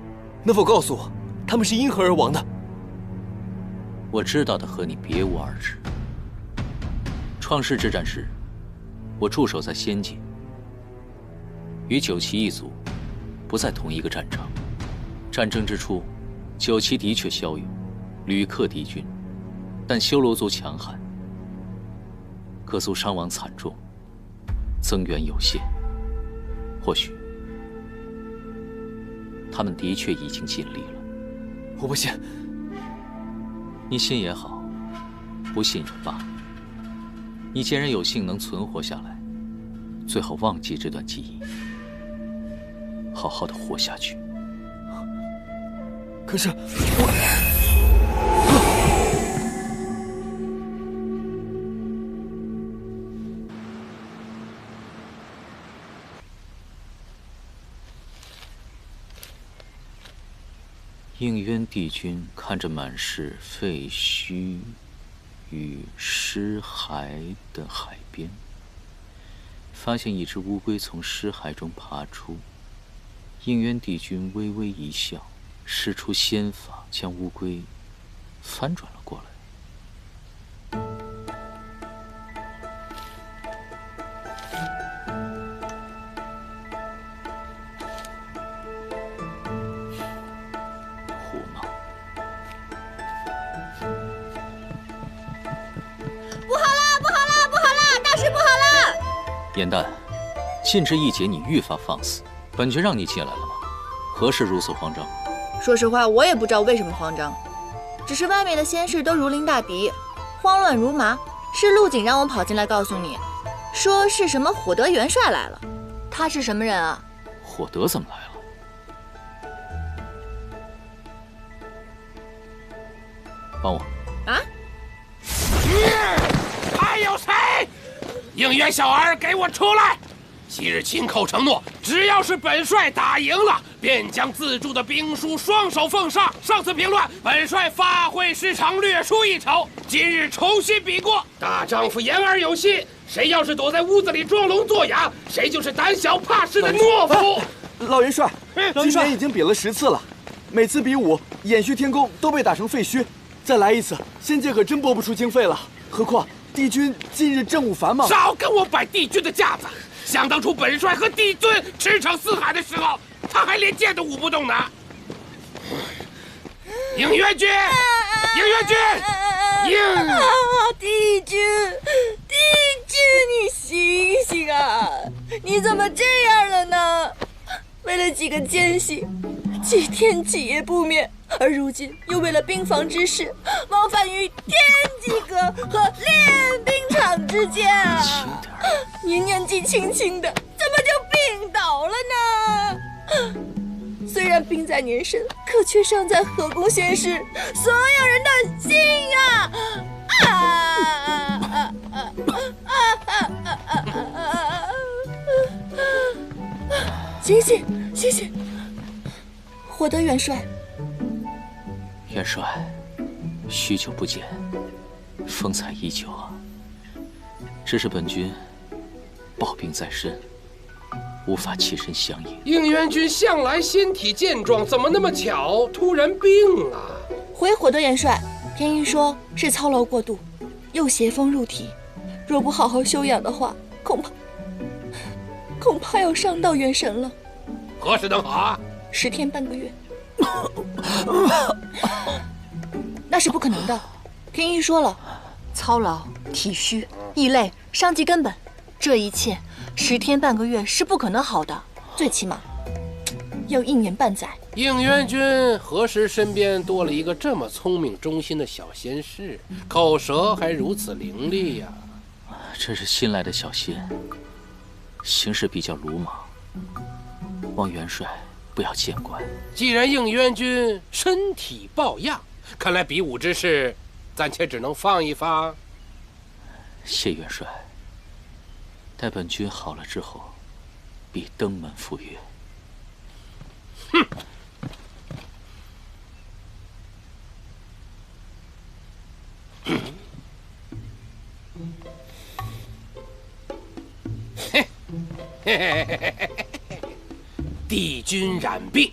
能否告诉我，他们是因何而亡的？我知道的和你别无二致。创世之战时，我驻守在仙界，与9旗一族不在同一个战场。战争之初，9旗的确骁勇，屡克敌军，但修罗族强悍，各族伤亡惨重，增援有限。或许他们的确已经尽力了。我不信，你信也好，不信也罢。你既然有幸能存活下来，最好忘记这段记忆，好好的活下去。可是我……应渊帝君看着满是废墟与尸骸的海边，发现一只乌龟从尸骸中爬出。应渊帝君微微一笑，施出仙法，将乌龟翻转了过来。颜淡，近之一劫，你愈发放肆。本君让你进来了吗？何事如此慌张？说实话，我也不知道为什么慌张，只是外面的仙士都如临大敌，慌乱如麻。是陆景让我跑进来告诉你，说是什么火德元帅来了。他是什么人啊？火德怎么来了？帮我。啊？还有谁？应渊小儿，给我出来！昔日亲口承诺，只要是本帅打赢了，便将自铸的兵书双手奉上。上次平乱，本帅发挥失常，略输一筹。今日重新比过，大丈夫言而有信。谁要是躲在屋子里装聋作哑，谁就是胆小怕事的懦夫。老元帅，今年已经比了10次了，每次比武，偃虚天宫都被打成废墟。再来一次，仙界可真拨不出经费了。何况帝君近日政务繁忙，少跟我摆帝君的架子！想当初本帅和帝尊驰骋四海的时候，他还连剑都舞不动呢。应元君，应元君，帝君，帝君，你醒醒啊！你怎么这样了呢？为了几个奸细，几天几夜不眠，而如今又为了兵房之事，往返于天机阁和练兵场之间啊！您年纪轻轻的，怎么就病倒了呢？虽然病在年深，可却伤在河宫仙士所有人的心啊！醒醒，醒醒！火德元帅，元帅，许久不见，风采依旧啊。只是本君抱病在身，无法起身相迎。应元君向来身体健壮，怎么那么巧突然病了？回火德元帅，天一说是操劳过度，又邪风入体，若不好好休养的话，恐怕要伤到元神了。何时能好啊？10天半个月。那是不可能的。天一说了，操劳、体虚、易累，伤及根本，这一切10天半个月是不可能好的，最起码要1年半载。应元君何时身边多了一个这么聪明忠心的小仙士，口舌还如此伶俐呀？这是新来的小仙，行事比较鲁莽，望元帅不要见怪。既然应元君身体抱恙，看来比武之事暂且只能放一放。谢元帅，待本君好了之后，必登门赴约。哼！帝君染病，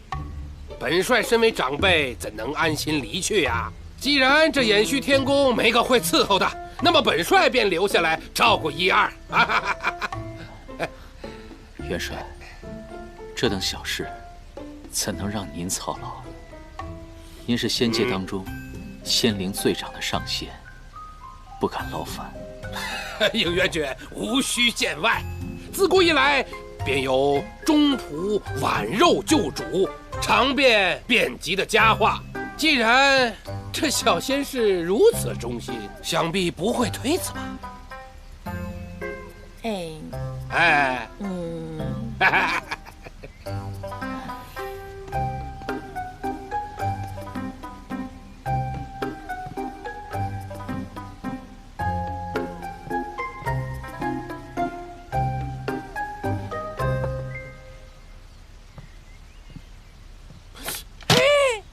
本帅身为长辈，怎能安心离去呀？既然这偃虚天宫没个会伺候的，那么本帅便留下来照顾1、2。元帅，这等小事，怎能让您操劳？您是仙界当中仙灵最长的上仙，不敢劳烦。应元君无需见外，自古以来便有中仆挽肉救主、尝遍遍及的佳话。既然这小仙士如此忠心，想必不会推辞吧？哎，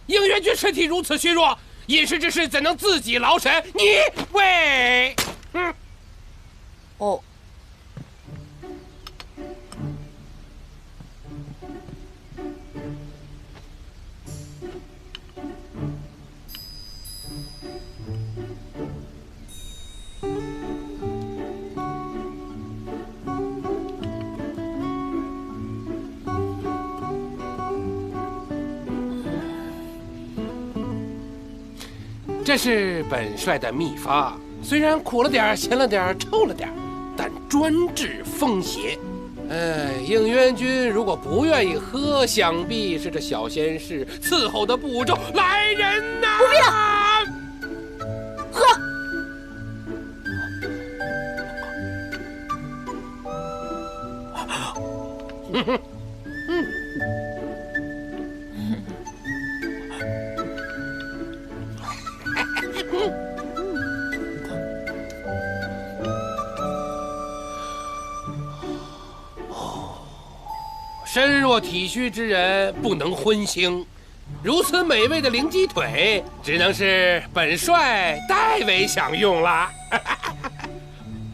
应元君身体如此虚弱，饮食之事怎能自己劳神？你喂，哦。这是本帅的秘方，虽然苦了点、咸了点、臭了点，但专治风邪。应元君如果不愿意喝，想必是这小仙士伺候的不周。来人呐！不必了，喝。身弱体虚之人不能荤腥，如此美味的灵鸡腿，只能是本帅代为享用了。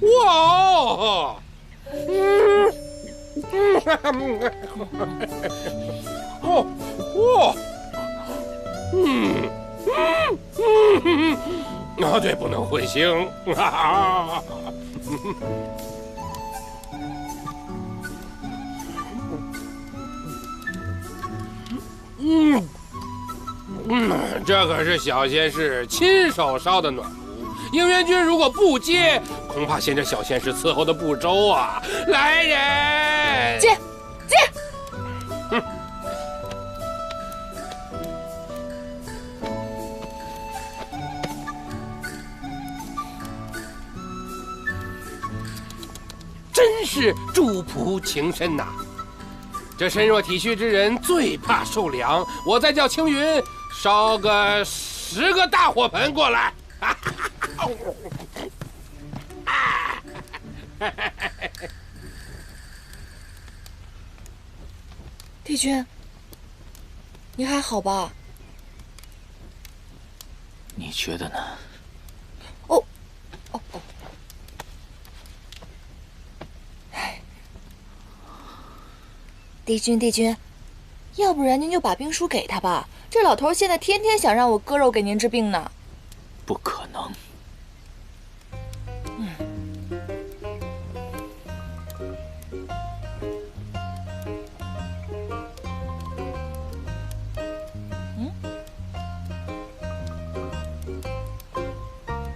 哇哦！对，不能荤腥。这可是小仙士亲手烧的暖炉，应元君如果不接，恐怕嫌这小仙士伺候的不周啊！来人，接。真是主仆情深呐！这身弱体虚之人最怕受凉，我再叫青云烧个10个大火盆过来。帝君，你还好吧？你觉得呢？哦。帝君，要不然您就把兵书给他吧。这老头现在天天想让我割肉给您治病呢。不可能。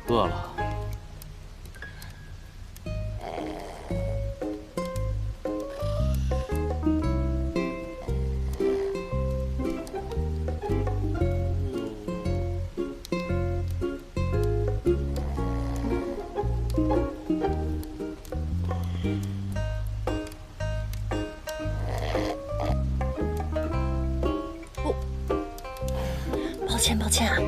饿了。抱歉啊。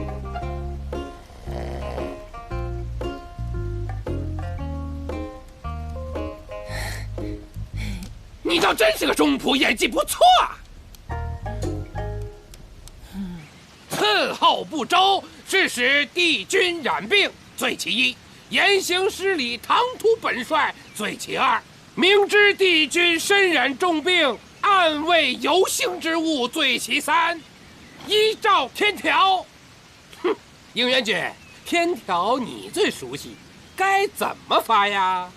你倒真是个中仆，演技不错啊。伺候不周，致使帝君染病，罪其一；言行失礼，唐突本帅，罪其二；明知帝君身染重病，暗为有幸之物，罪其三。依照天条，应元君，天条你最熟悉，该怎么发呀？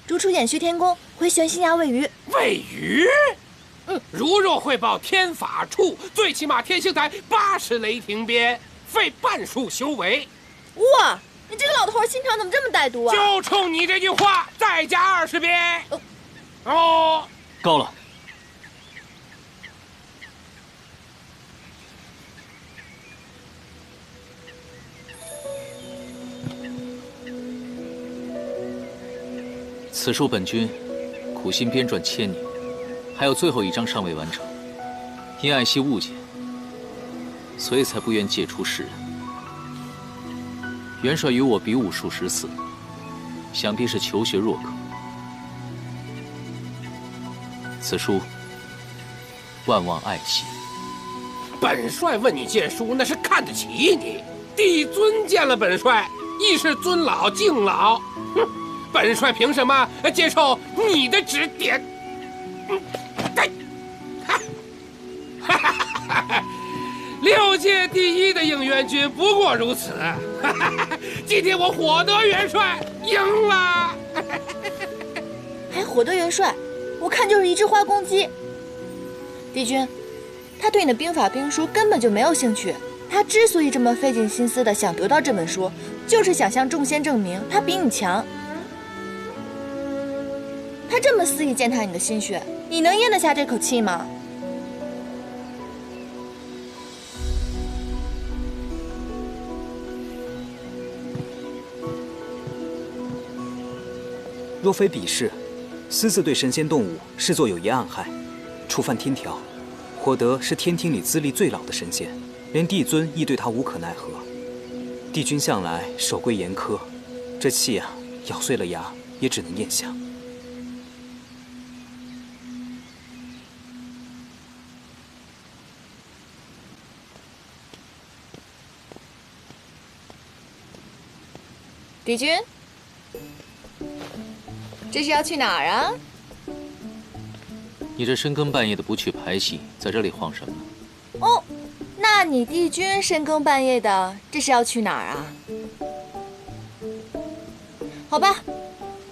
逐出偃虚天宫，回玄心崖喂鱼。喂鱼？如若汇报天法处，最起码天星台80雷霆鞭，费半数修为。哇，你这个老头心肠怎么这么歹毒啊？就冲你这句话，再加20鞭。哦，够了。此书本君苦心编撰1000年，还有最后一章尚未完成，因爱惜物件，所以才不愿借出世人。元帅与我比武数十次，想必是求学若渴。此书万望爱惜。本帅问你借书，那是看得起你。帝尊见了本帅，亦是尊老敬老。哼，本帅凭什么接受你的指点？6届第1的应元军不过如此。今天我火德元帅赢了。还火德元帅，我看就是一只花公鸡。帝君，他对你的兵法兵书根本就没有兴趣。他之所以这么费尽心思的想得到这本书，就是想向众仙证明他比你强。他这么肆意践踏你的心血，你能咽得下这口气吗？若非彼事，私自对神仙动物视作有业暗害，触犯天条。火德是天庭里资历最老的神仙，连帝尊亦对他无可奈何。帝君向来守规严苛，这气啊，咬碎了牙也只能咽下。帝君，这是要去哪儿啊？你这深更半夜的不去排戏，在这里晃什么？哦，那你帝君深更半夜的，这是要去哪儿啊？好吧，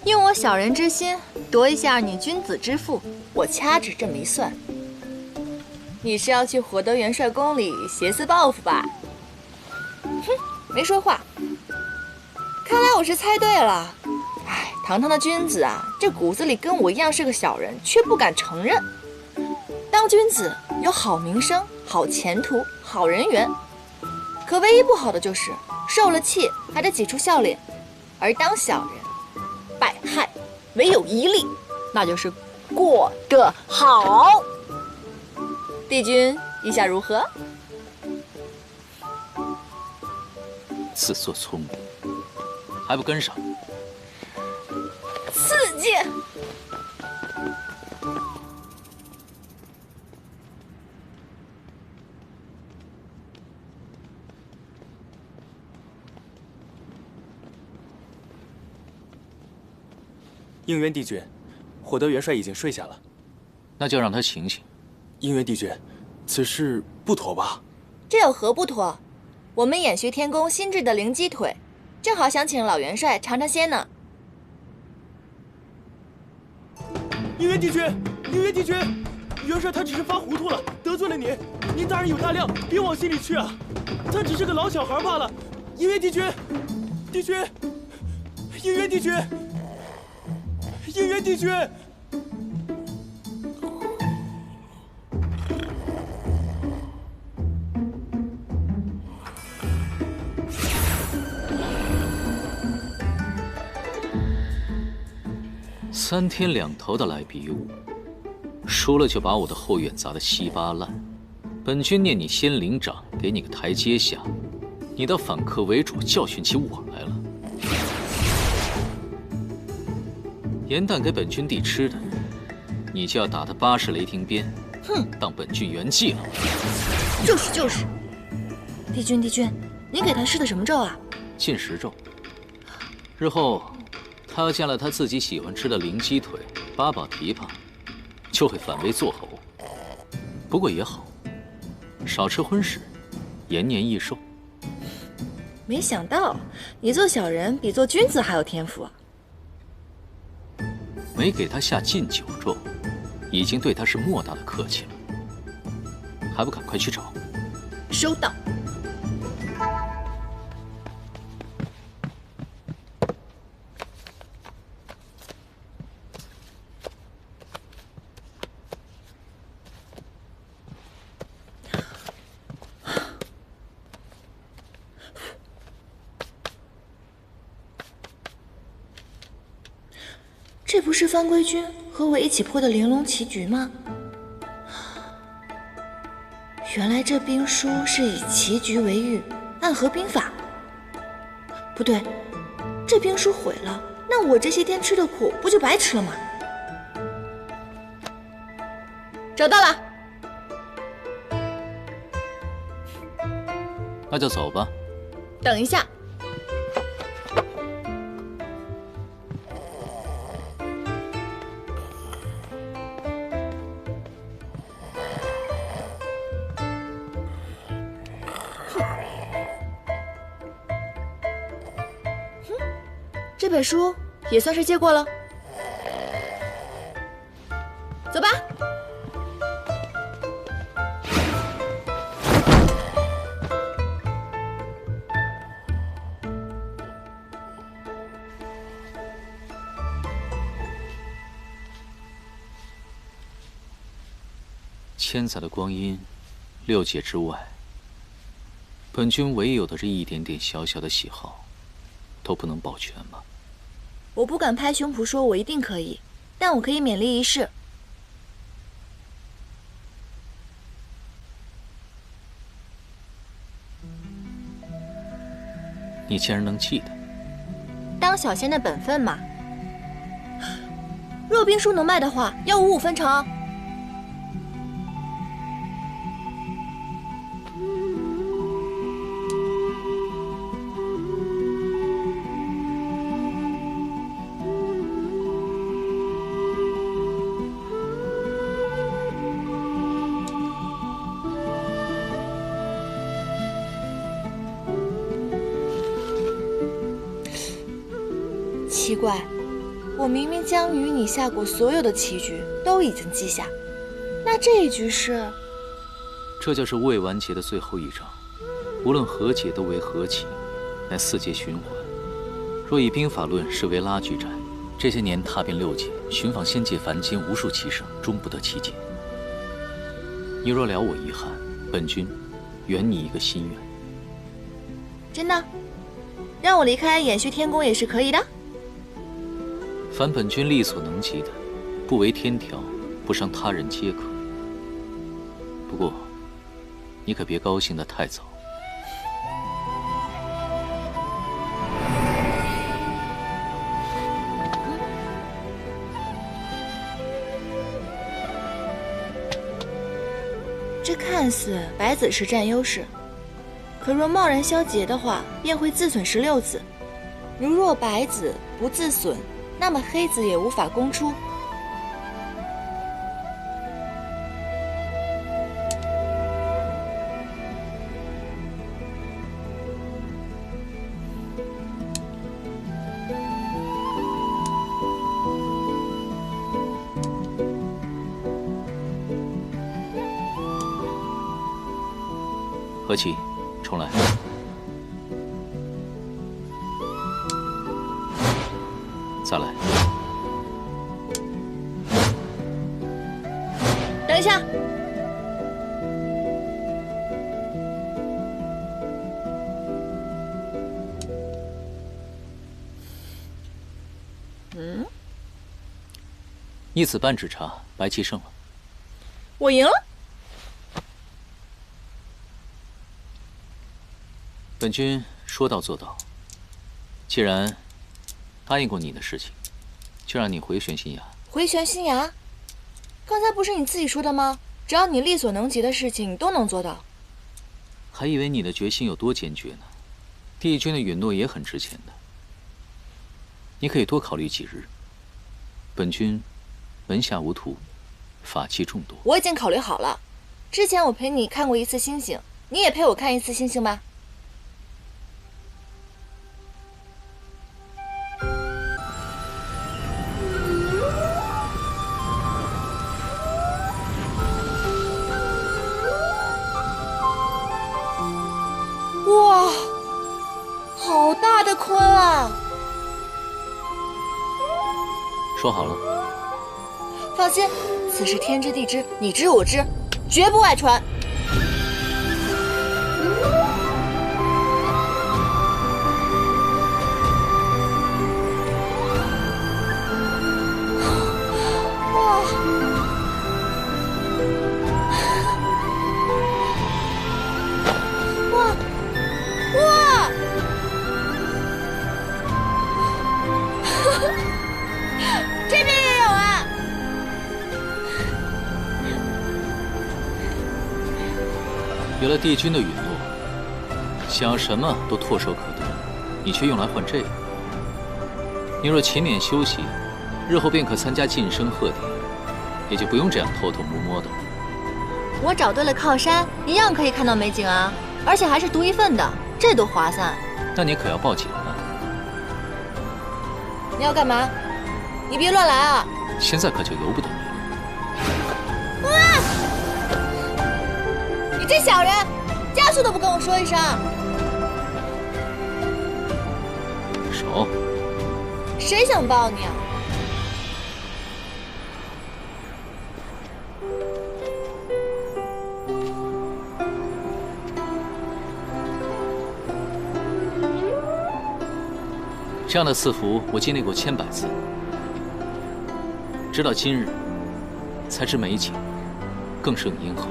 用我小人之心夺一下你君子之腹，我掐指这么一算，你是要去火德元帅宫里挟私报复吧？哼，没说话。看来我是猜对了。哎，堂堂的君子啊，这骨子里跟我一样是个小人，却不敢承认。当君子有好名声、好前途、好人缘，可唯一不好的就是受了气还得挤出笑脸。而当小人，百害唯有一利，那就是过得好。帝君意下如何？自作聪明，还不跟上？刺激！应元帝君，火德元帅已经睡下了。那就让他醒醒。应元帝君，此事不妥吧？这有何不妥？我们偃虚天宫新制的灵鸡腿，正好想请老元帅尝尝鲜呢。应元帝君，应元帝君，元帅他只是发糊涂了，得罪了您，您大人有大量，别往心里去啊。他只是个老小孩罢了。应元帝君，帝君，应元帝君，应元帝君。3天2头的来比武，输了就把我的后院砸得稀巴烂。本君念你仙灵掌，给你个台阶下，你倒反客为主，教训起我来了。盐蛋给本君弟吃的，你就要打他80雷霆鞭，哼，当本君圆寂了。就是。帝君，你给他施的什么咒啊？禁食咒。日后他要见了他自己喜欢吃的灵鸡腿、八宝蹄膀，就会反胃作呕。不过也好，少吃荤食，延年益寿。没想到你做小人比做君子还有天赋啊！没给他下禁酒咒，已经对他是莫大的客气了，还不赶快去找？收到。这不是番规军和我一起破的玲珑棋局吗？原来这兵书是以棋局为喻，暗合兵法。不对，这兵书毁了，那我这些天吃的苦不就白吃了吗？找到了。那就走吧。等一下。这本书也算是借过了，走吧。千载的光阴，6界之外，本君唯有的这一点点小小的喜好，都不能保全吗？我不敢拍胸脯说我一定可以，但我可以勉力一试。你竟然能记得？当小仙的本分嘛。若兵书能卖的话，要55分成。奇怪，我明明将与你下过所有的棋局都已经记下，那这一局是？这就是未完结的最后一章，无论何解都为何棋，乃4界循环。若以兵法论是为拉锯战，这些年踏遍6界，寻访仙界凡间无数棋圣，终不得其解。你若了我遗憾，本君圆你一个心愿。真的？让我离开延续天宫也是可以的？凡本君力所能及的，不违天条，不伤他人皆可。不过，你可别高兴得太早。这看似白子是占优势，可若贸然消劫的话，便会自损16子。如若白子不自损，那么黑子也无法攻出。和棋，重来。再来。等一下。一子半指茶，白棋胜了。我赢了。本君说到做到。既然答应过你的事情，就让你回旋新崖。回旋新崖？刚才不是你自己说的吗？只要你力所能及的事情，你都能做到。还以为你的决心有多坚决呢。帝君的允诺也很值钱的。你可以多考虑几日。本君门下无徒，法器众多。我已经考虑好了。之前我陪你看过一次星星，你也陪我看一次星星吧。哇，好大的鲲啊！说好了。放心，此事天知地知，你知我知，绝不外传。有了帝君的陨落，想要什么都唾手可得，你却用来换这个。你若勤勉修习，日后便可参加晋升贺典，也就不用这样偷偷摸摸的。我找对了靠山，一样可以看到美景啊，而且还是独一份的，这多划算。那你可要报警了。你要干嘛？你别乱来啊！现在可就由不得你。你这小人，加速都不跟我说一声。手。谁想抱你啊？这样的赐福我经历过千百次，直到今日，才知美景更胜银河。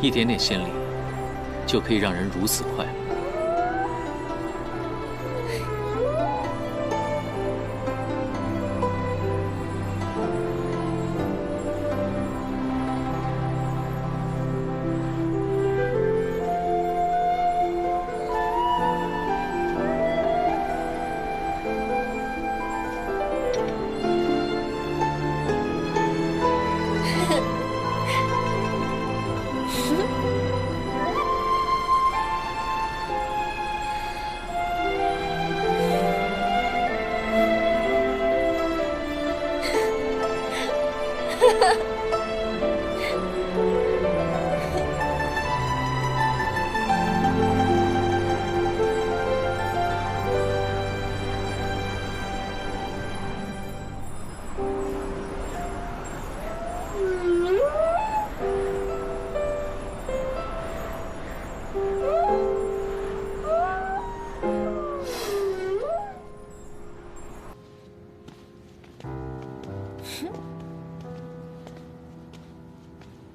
一点点仙力，就可以让人如此快乐。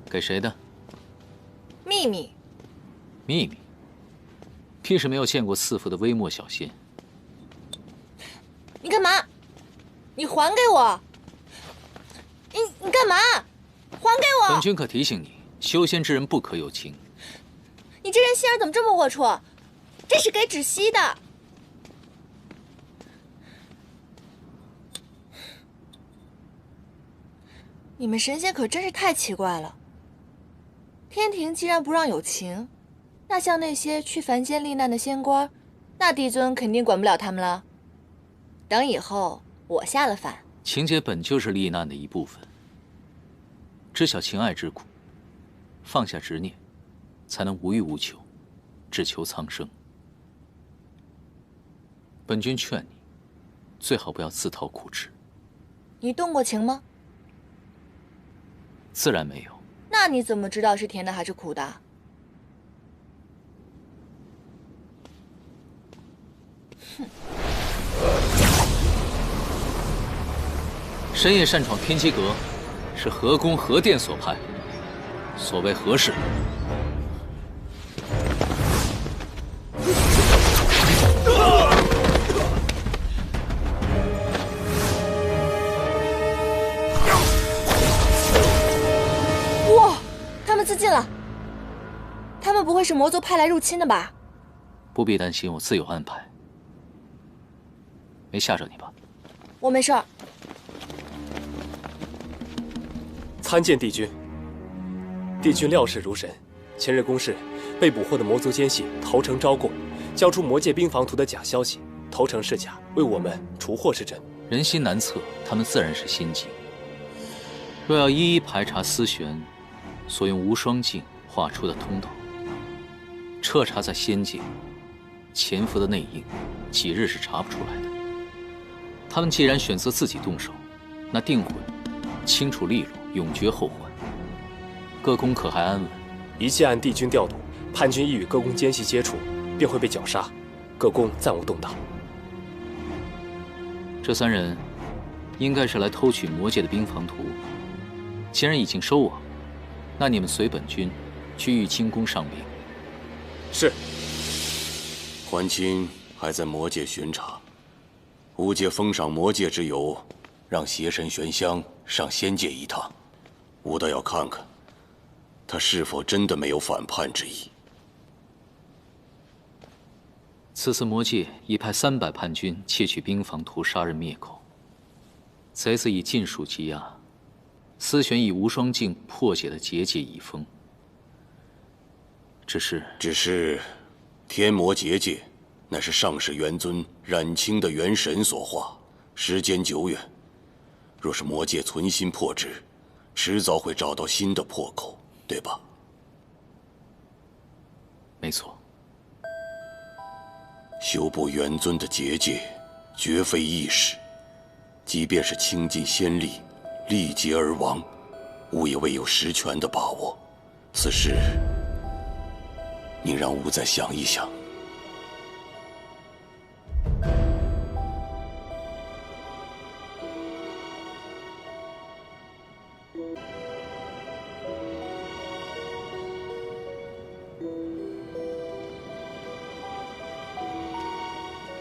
给谁的？秘密。秘密？屁是没有见过赐福的微末小仙。你干嘛？你还给我！你干嘛？还给我！本君可提醒你，修仙之人不可有情。你这人心眼怎么这么龌龊？这是给芷溪的。你们神仙可真是太奇怪了。天庭既然不让有情，那像那些去凡间历难的仙官，那帝尊肯定管不了他们了。等以后我下了凡，情劫本就是历难的一部分。知晓情爱之苦，放下执念，才能无欲无求，只求苍生。本君劝你，最好不要自讨苦吃。你动过情吗？自然没有。那你怎么知道是甜的还是苦的？哼！深夜擅闯天机阁，是何宫何殿所派？所谓何事？哇！他们自尽了。他们不会是魔族派来入侵的吧？不必担心，我自有安排。没吓着你吧？我没事儿。参见帝君。帝君料事如神。前日宫试被捕获的魔族奸细投诚招供，交出魔界兵防图的假消息，投诚是假，为我们除祸是真。人心难测，他们自然是心机。若要一一排查思玄所用无双镜画出的通道，彻查在仙界潜伏的内应，几日是查不出来的。他们既然选择自己动手，那定会清楚利落，永绝后患。各宫可还安稳？一切按帝君调度，叛军一与各宫奸细接触，便会被绞杀。各宫暂无动荡。这三人应该是来偷取魔界的兵防图。既然已经收网，那你们随本君去玉清宫上禀。是。桓钦还在魔界巡查，吾界封赏魔界之由，让邪神玄香上仙界一趟，吾倒要看看，他是否真的没有反叛之意？此次魔界已派300叛军窃取兵房图，杀人灭口。贼子已尽数羁押，思玄以无双镜破解了结界已封。只是，天魔结界，乃是上世元尊冉青的元神所化，时间久远。若是魔界存心破之，迟早会找到新的破口，对吧？没错。修补元尊的结界，绝非易事。即便是倾尽仙力，力竭而亡，吾也未有十全的把握。此事，您让吾再想一想。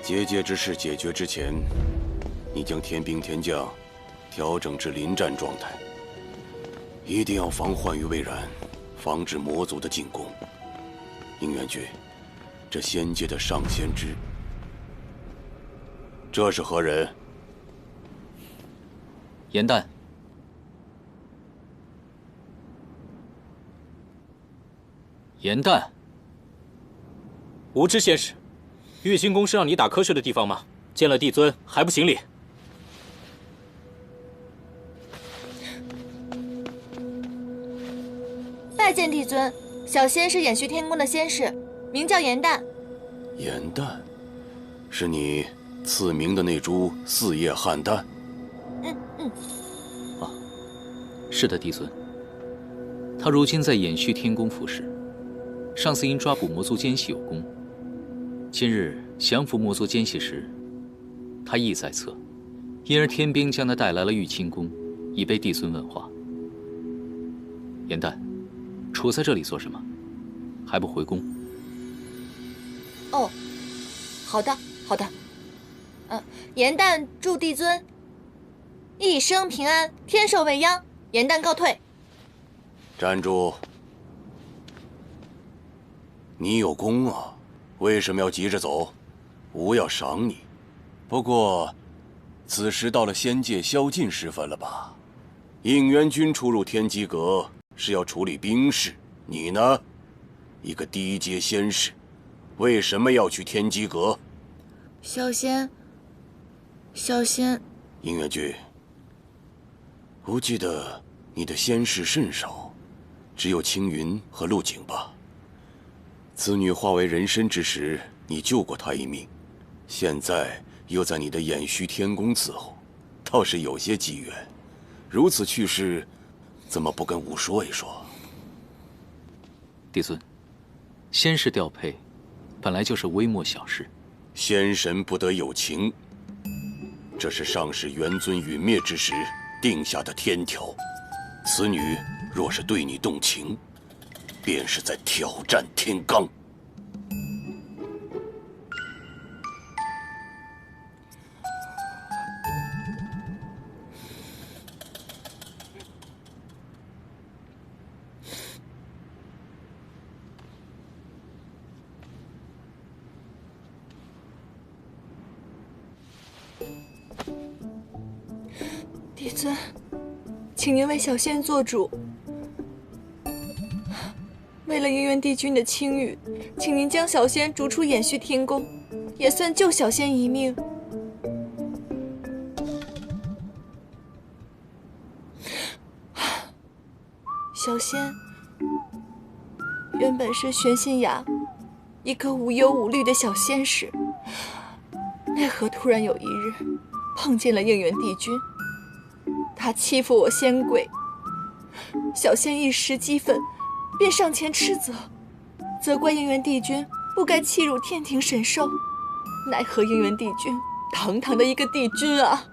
结界之事解决之前，你将天兵天将调整至临战状态，一定要防患于未然，防止魔族的进攻。应元君，这仙界的上仙之，这是何人？严旦。严旦。无知仙使。玉清宫是让你打瞌睡的地方吗？见了帝尊还不行礼？拜见帝尊，小仙是延续天宫的仙士，名叫严旦。严旦，是你赐名的那株四叶汉丹？啊，是的，帝尊。他如今在延续天宫服侍，上次因抓捕魔族奸细有功。今日降服魔族奸细时，他意在侧，因而天兵将他带来了玉清宫，以备帝尊问话。严旦，处在这里做什么？还不回宫？哦，好的，好的。严旦祝帝尊一生平安，天寿未央。严旦告退。站住！你有功啊。为什么要急着走？吾要赏你。不过，此时到了仙界宵禁时分了吧？应元君出入天机阁是要处理兵事，你呢？一个低阶仙士，为什么要去天机阁？小仙。应元君，吾记得你的仙士甚少，只有青云和陆景吧？此女化为人身之时，你救过她一命，现在又在你的延续天宫伺候，倒是有些机缘。如此趣事，怎么不跟吾说一说？帝尊，仙士调配本来就是微末小事，仙神不得有情，这是上世元尊陨灭之时定下的天条。此女若是对你动情，便是在挑战天罡。帝尊，请您为小仙做主。为了应元帝君的清誉，请您将小仙逐出延续天宫，也算救小仙一命。小仙原本是玄心崖一个无忧无虑的小仙使，奈何突然有一日碰见了应元帝君，他欺负我仙贵，小仙一时激愤，便上前斥责，责怪应元帝君不该欺辱天庭神兽。奈何应元帝君堂堂的一个帝君啊，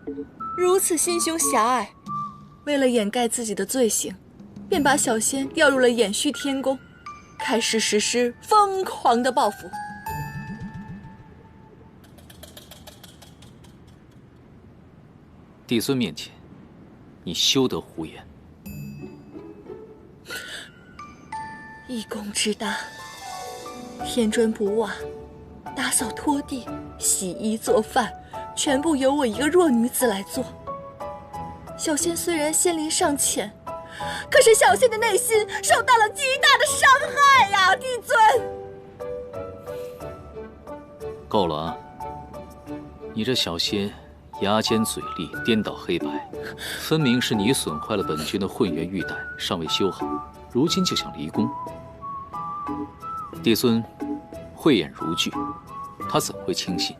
如此心胸狭隘，为了掩盖自己的罪行，便把小仙调入了延续天宫，开始实施疯狂的报复。帝尊面前，你休得胡言。一公之大，添砖补瓦，打扫拖地，洗衣做饭，全部由我一个弱女子来做。小仙虽然仙龄尚浅，可是小仙的内心受到了极大的伤害呀，帝尊。够了啊！你这小仙牙尖嘴利，颠倒黑白，分明是你损坏了本君的混元玉带，尚未修好，如今就想离宫。帝尊慧眼如炬，他怎会轻信？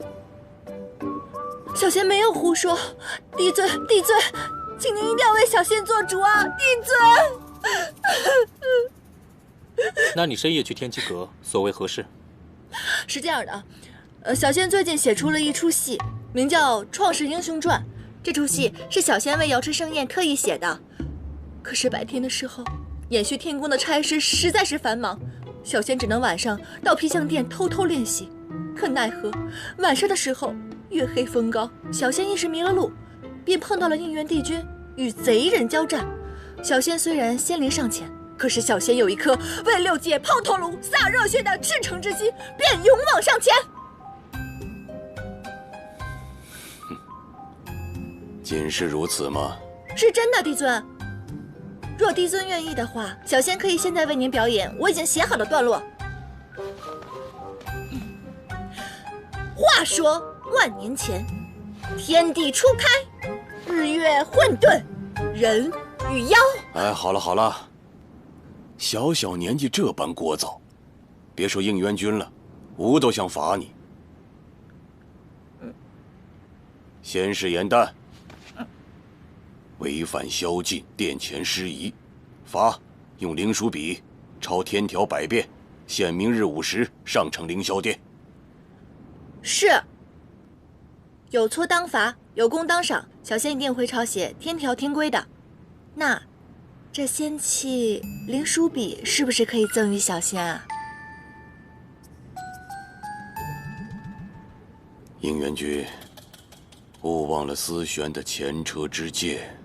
小仙没有胡说，帝尊，请您一定要为小仙做主啊，帝尊。那你深夜去天机阁，所为何事？是这样的，小仙最近写出了一出戏，名叫《创世英雄传》。这出戏是小仙为瑶池盛宴特意写的。可是白天的时候，延续天宫的差事实在是繁忙，小仙只能晚上到皮相殿偷偷练习。可奈何晚上的时候月黑风高，小仙一时迷了路，便碰到了应元帝君与贼人交战。小仙虽然仙龄尚浅，可是小仙有一颗为六界抛头颅、洒热血的赤诚之心，便勇往上前。仅是如此吗？是真的，帝尊。若帝尊愿意的话，小仙可以现在为您表演我已经写好的段落。话说万年前，天地初开，日月混沌，人与妖。哎，好了好了，小小年纪这般聒噪，别说应元君了，吾都想罚你。先是严旦，违反宵禁，殿前失仪，罚用灵书笔抄天条100遍，限明日午时上呈凌霄殿。是。有错当罚，有功当赏，小仙一定会抄写天条天规的。那，这仙器灵书笔是不是可以赠予小仙啊？应元君，勿忘了思玄的前车之鉴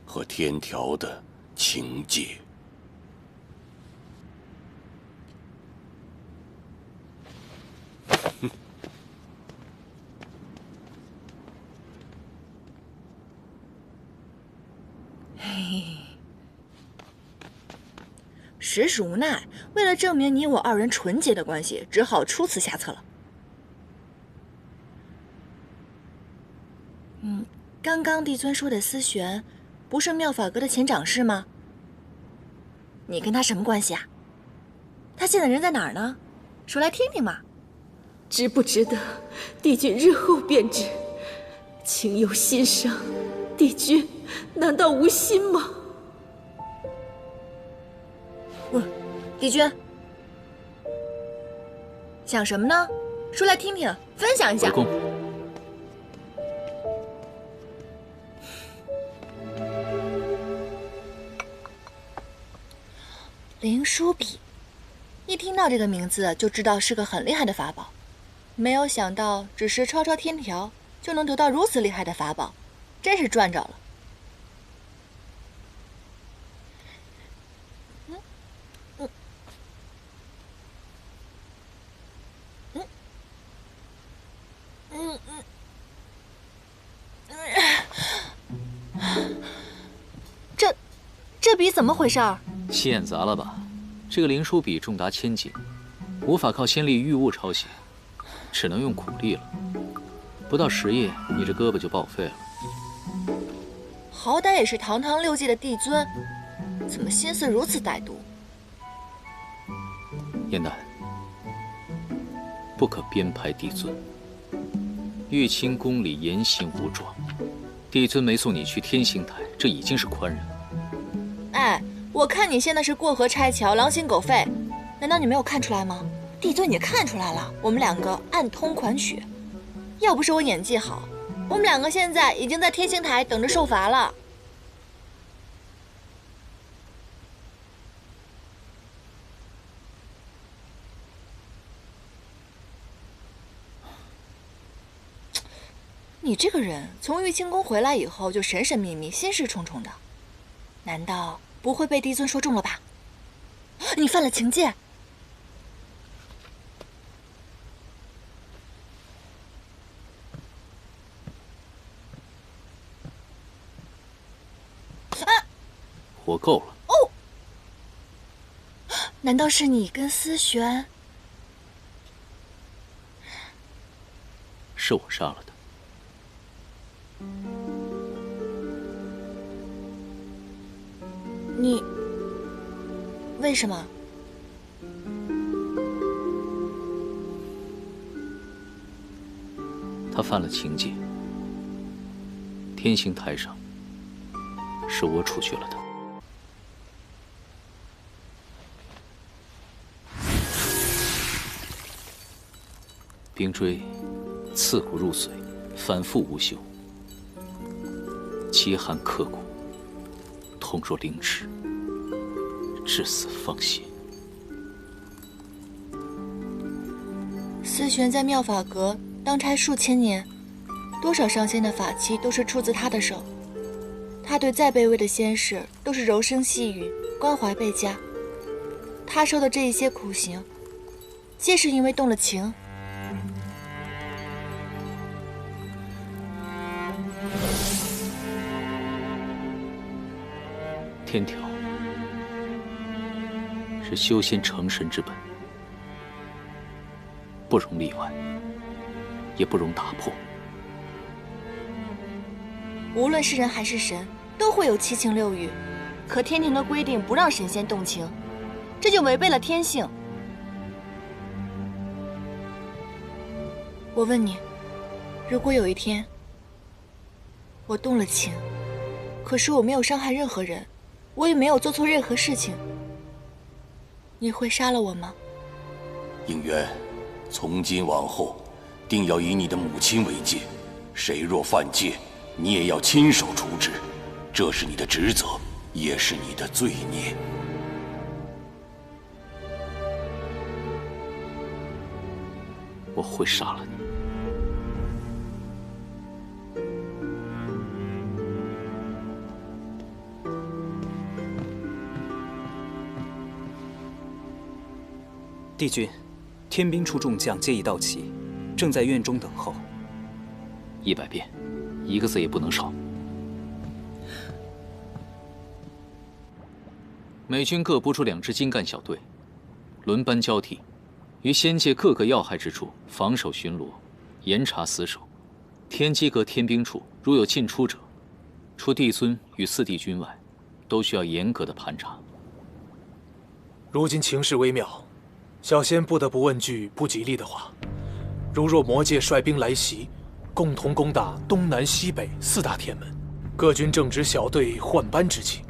和天条的情戒。实属无奈，为了证明你我二人纯洁的关系，只好出此下策了。刚刚帝尊说的思玄，不是妙法阁的前掌事吗？你跟他什么关系啊？他现在人在哪儿呢？说来听听嘛。值不值得，帝君日后便知。情由心生，帝君难道无心吗？帝君，想什么呢？说来听听，分享一下。回宫。灵书笔，一听到这个名字就知道是个很厉害的法宝，没有想到只是抄抄天条就能得到如此厉害的法宝，真是赚着了。这笔怎么回事儿？眼杂了吧？这个灵书笔重达1000斤，无法靠仙力御物抄写，只能用苦力了。不到10夜，你这胳膊就报废了。好歹也是堂堂6界的帝尊，怎么心思如此歹毒？燕丹，不可编排帝尊。玉清宫里严刑无状，帝尊没送你去天星台，这已经是宽仁了。哎，我看你现在是过河拆桥，狼心狗肺，难道你没有看出来吗？帝尊也看出来了，我们两个暗通款曲。要不是我演技好，我们两个现在已经在天星台等着受罚了。你这个人从玉清宫回来以后就神神秘秘、心事重重的，难道不会被帝尊说中了吧？你犯了情戒。活够了。哦，难道是你跟思璇？是我杀了他。你为什么？他犯了情戒，天刑台上是我处决了他。冰锥刺骨入髓，反复无休，极寒刻骨，痛若凌迟，至死方歇。思璇在妙法阁当差数千年，多少上仙的法器都是出自他的手。他对再卑微的仙士都是柔声细语，关怀倍加。他受的这一些苦刑，皆是因为动了情。天条是修仙成神之本，不容例外，也不容打破。无论是人还是神，都会有七情六欲，可天庭的规定不让神仙动情，这就违背了天性。我问你，如果有一天我动了情，可是我没有伤害任何人，我也没有做错任何事情，你会杀了我吗？应元，从今往后，定要以你的母亲为戒，谁若犯戒，你也要亲手处置，这是你的职责，也是你的罪孽。我会杀了你。帝君，天兵处众将皆已到齐，正在院中等候。100遍，一个字也不能少。美军各拨出2支精干小队，轮班交替，于仙界各个要害之处防守巡逻，严查死守。天机阁天兵处如有进出者，除帝尊与4帝君外，都需要严格的盘查。如今情势微妙，小仙不得不问句不吉利的话：如若魔界率兵来袭，共同攻打东南西北4大天门，各军正值小队换班之际，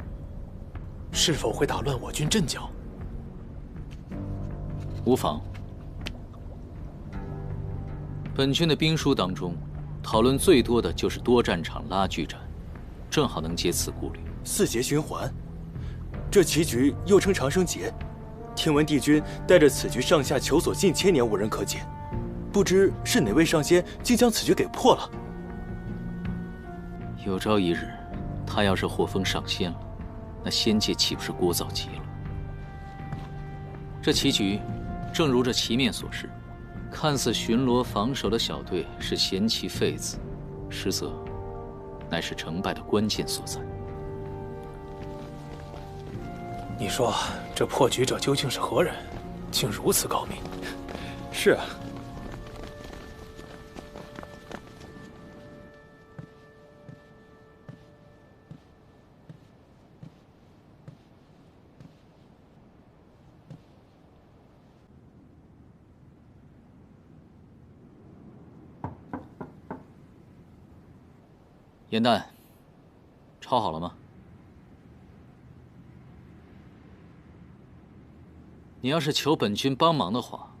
是否会打乱我军阵脚？无妨。本军的兵书当中，讨论最多的就是多战场拉锯战，正好能解此顾虑。4节循环，这棋局又称长生劫。听闻帝君带着此局上下求索近千年无人可解，不知是哪位上仙竟将此局给破了。有朝一日，他要是获封上仙了，那仙界岂不是聒噪极了？这棋局，正如这棋面所示，看似巡逻防守的小队是闲棋废子，实则乃是成败的关键所在。你说这破局者究竟是何人，竟如此高明？是啊。严旦，抄好了吗？你要是求本军帮忙的话，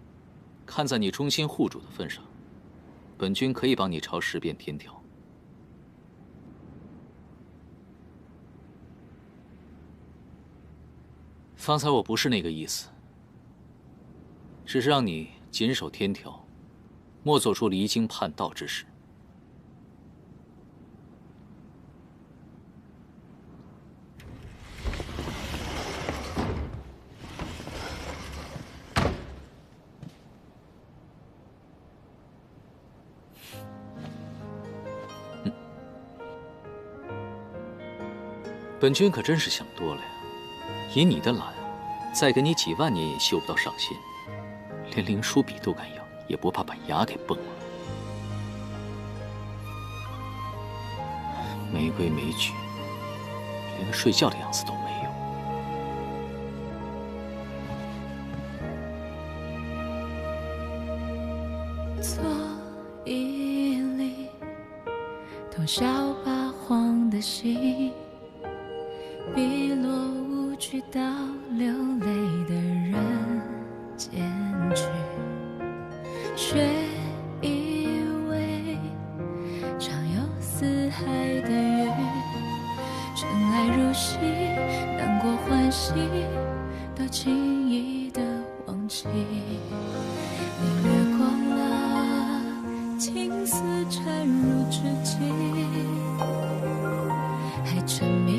看在你忠心护主的份上，本军可以帮你抄10遍天条。方才我不是那个意思，只是让你谨守天条，莫做出离经叛道之事。本君可真是想多了呀！以你的懒，再给你几万年也修不到上仙，连灵书笔都敢要，也不怕把牙给崩了。没规没矩，连个睡觉的样子都没有。做一粒多少八荒的心，碧落无惧到流泪的人间去，却以为常有四海的雨，尘埃如洗，难过欢喜都轻易的忘记。你掠过了青丝缠入指尖，还沉迷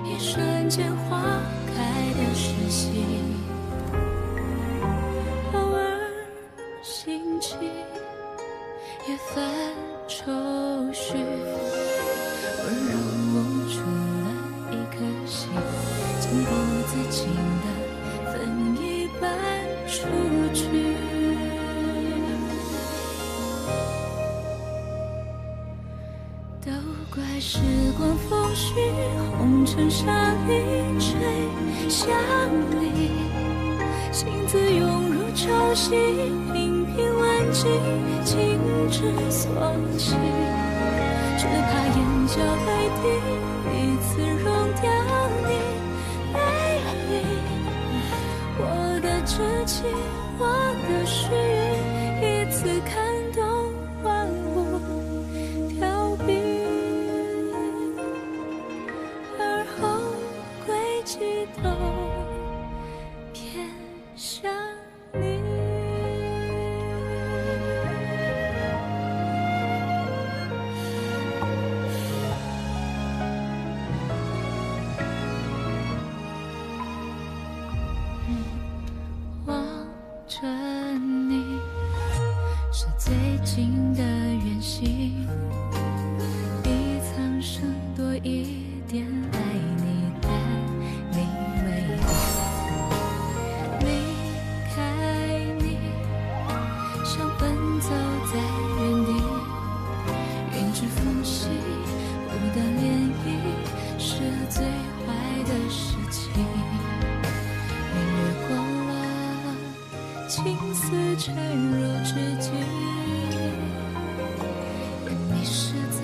于一瞬间花开的时息，偶尔兴起也泛愁绪，温柔捂住了一颗心，情不自禁的分一半出去。都怪时光风絮，红尘沙一吹向你，心字涌入潮汐，频频万计，情之所起，只怕眼角泪滴一次溶掉你背影。我的痴情，我的须臾，一次看懂万物凋敝，而后归期都偏向你。望着你是最近的远行，比苍生多一点爱你，但你为离开你，像奔走在原地，云之缝隙，不得涟漪，是最坏的事情。你掠过了青丝缠入指尖，也迷失在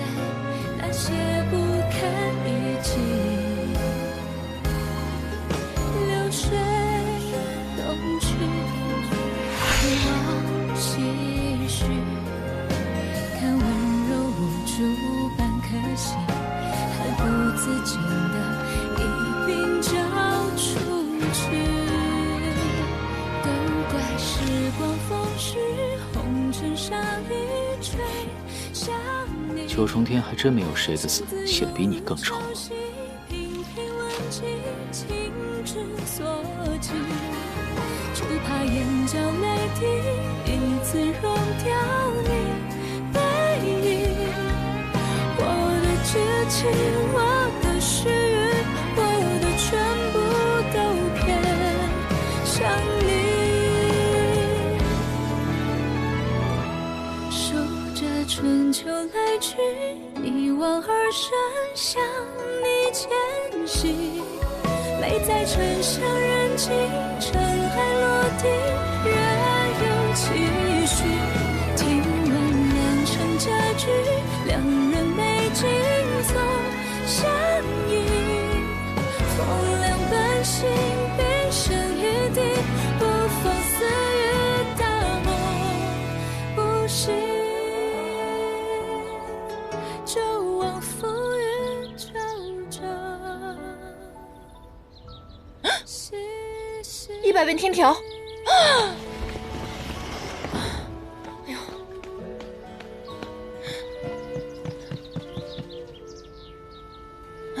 那些不堪一击，流水东去，一往唏嘘，看温柔无助半颗心，还不自禁的一并交出去。都怪时光风絮，红尘沙一吹向你。九重天还真没有谁的字写得比你更丑。频频问起，情之所起，只怕眼角泪滴一次溶掉你背影。我的痴情，我的须臾，我的全部都偏向你。守着春秋来去，一往而深，向你前行。泪在沉香燃尽，尘埃落定，仍有期许。听闻良辰佳句，两人美景总相依。风凉半醒，冰声一地，不放肆与大梦不息，就往浮云交着。100遍天条。哎呦！啊！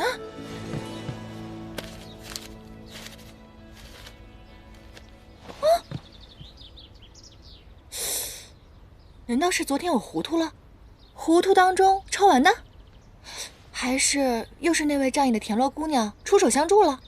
啊！难道是昨天我糊涂了？糊涂当中抄完的？还是又是那位仗义的田螺姑娘出手相助了？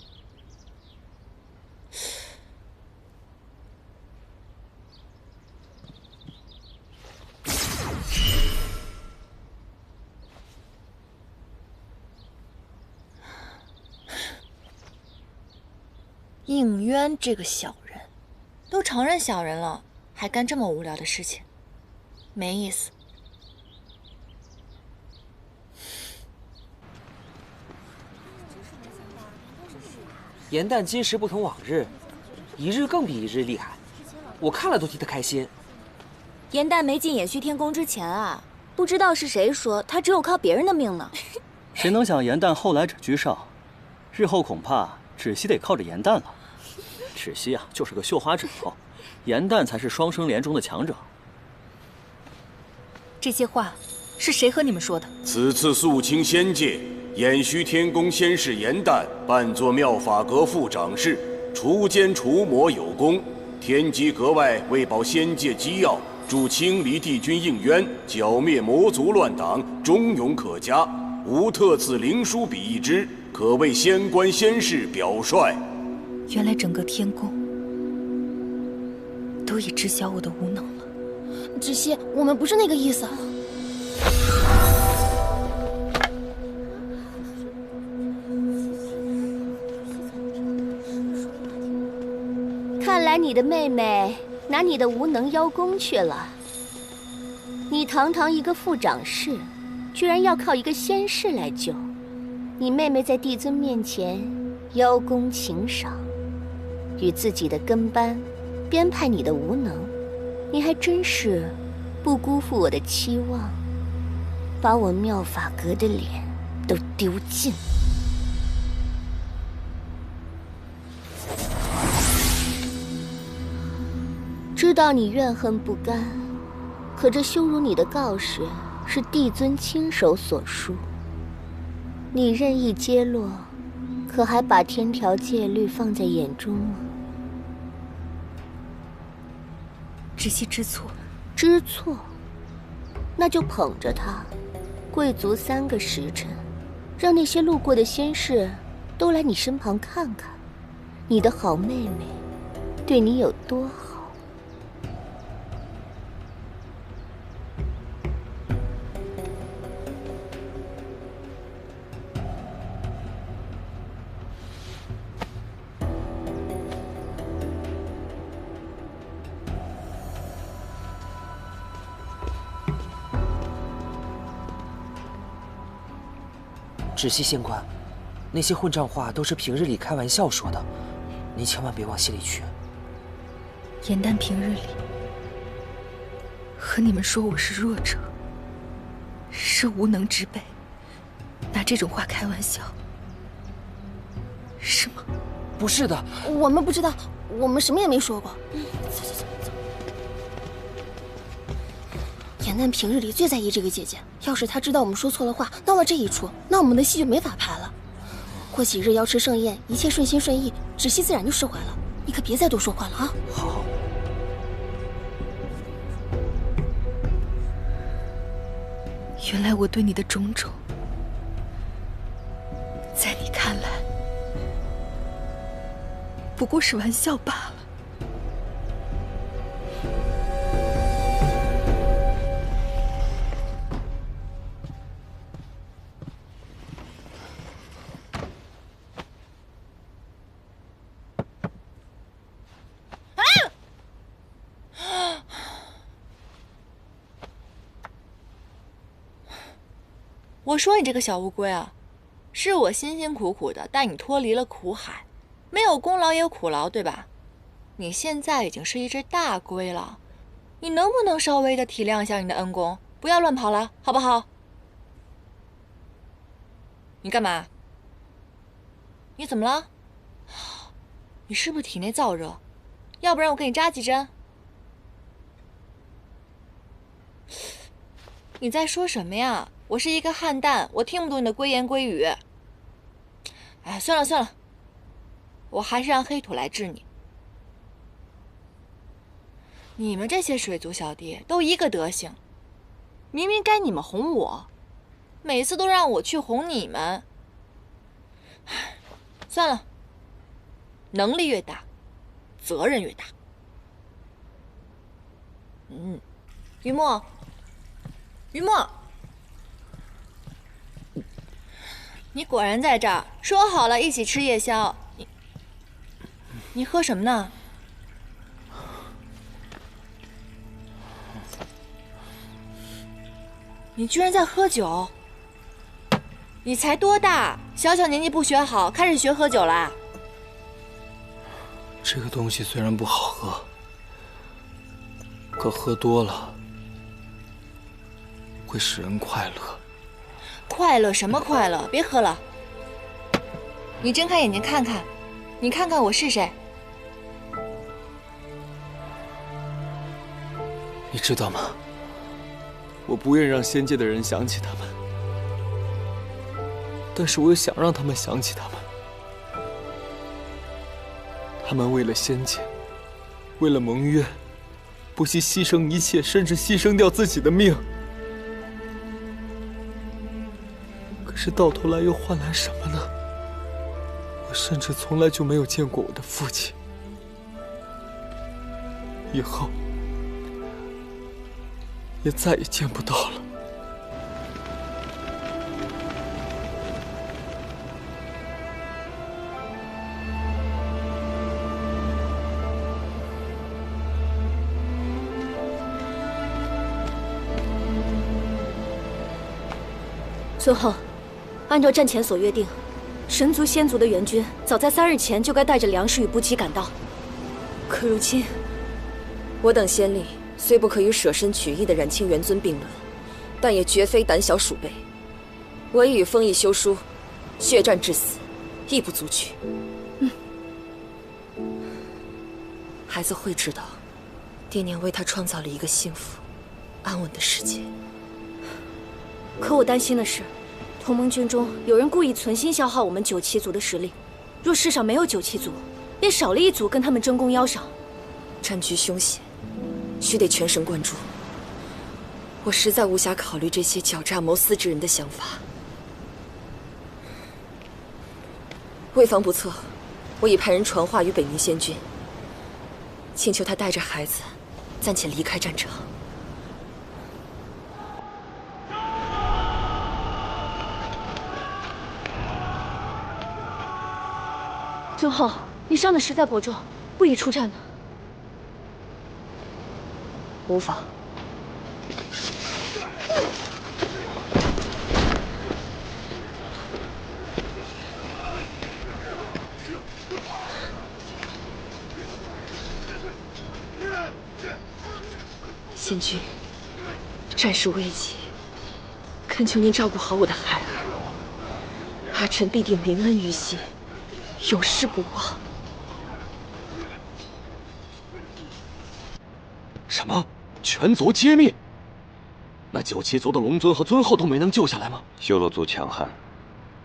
应渊这个小人，都承认小人了，还干这么无聊的事情，没意思。严旦今时不同往日，一日更比一日厉害，我看了都替他开心。严旦没进延续天宫之前啊，不知道是谁说他只有靠别人的命呢。谁能想严旦后来者居上，日后恐怕芷溪得靠着严旦了。芷溪啊，就是个绣花指头，严旦才是双生莲中的强者。这些话是谁和你们说的？此次肃清仙界，偃虚天宫仙士严旦扮作妙法阁副掌事，除奸除魔有功。天机阁外为保仙界机要，助清离帝君应渊，剿灭魔族乱党，忠勇可嘉。吾特赐灵书笔一支，可为仙官仙士表率。原来整个天宫都已知晓我的无能了。芷溪，我们不是那个意思。看来你的妹妹拿你的无能邀功去了。你堂堂一个副掌事，居然要靠一个仙士来救。你妹妹在帝尊面前邀功请赏，与自己的跟班编排你的无能，你还真是不辜负我的期望，把我妙法阁的脸都丢尽。知道你怨恨不甘，可这羞辱你的告示是帝尊亲手所书，你任意揭落，可还把天条戒律放在眼中吗？芷溪知错，知错，那就捧着它，跪足3个时辰，让那些路过的仙士都来你身旁看看，你的好妹妹对你有多好。芷溪仙官，那些混账话都是平日里开玩笑说的，您千万别往心里去。严旦平日里和你们说我是弱者，是无能之辈，拿这种话开玩笑，是吗？不是的，我们不知道，我们什么也没说过。走。严旦平日里最在意这个姐姐，要是她知道我们说错了话，闹了这一出，那我们的戏就没法拍了。过几日瑶池盛宴，一切顺心顺意，芷溪自然就释怀了。你可别再多说话了啊！好。原来我对你的种种，在你看来不过是玩笑罢了。我说你这个小乌龟啊，是我辛辛苦苦的带你脱离了苦海，没有功劳也有苦劳，对吧？你现在已经是一只大龟了，你能不能稍微的体谅一下你的恩公，不要乱跑了，好不好？你干嘛？你怎么了？你是不是体内燥热？要不然我给你扎几针。你在说什么呀？我是一个汉旦，我听不懂你的龟言龟语。哎，算了，我还是让黑土来治你。你们这些水族小弟都一个德行，明明该你们哄我，每次都让我去哄你们。算了，能力越大，责任越大。于墨，于墨，你果然在这儿。说好了一起吃夜宵，你喝什么呢？你居然在喝酒！你才多大？小小年纪不学好，开始学喝酒啦？这个东西虽然不好喝，可喝多了会使人快乐。快乐什么快乐？别喝了。你睁开眼睛看看，你看看我是谁？你知道吗？我不愿让仙界的人想起他们，但是我又想让他们想起他们。他们为了仙界，为了盟约，不惜牺牲一切，甚至牺牲掉自己的命。可是到头来又换来什么呢？我甚至从来就没有见过我的父亲，以后也再也见不到了。孙浩，按照战前所约定，神族、仙族的援军早在3日前就该带着粮食与补给赶到。可如今，我等仙力虽不可与舍身取义的冉青元尊并论，但也绝非胆小鼠辈。我已与封毅修书，血战至死，亦不足惧。孩子会知道，爹娘为他创造了一个幸福、安稳的世界。可我担心的是，同盟军中有人故意存心消耗我们九旗族的实力。若世上没有九旗族，便少了一族跟他们争功邀赏。战局凶险，须得全神贯注。我实在无暇考虑这些狡诈谋私之人的想法。为防不测，我已派人传话于北冥仙君，请求他带着孩子暂且离开战场。孙浩，你伤得实在颇重，不宜出战了。无妨。仙君，战事危急，恳求您照顾好我的孩儿。阿晨必定铭恩于心，永世不忘。什么？全族皆灭？那九旗族的龙尊和尊后都没能救下来吗？修罗族强悍，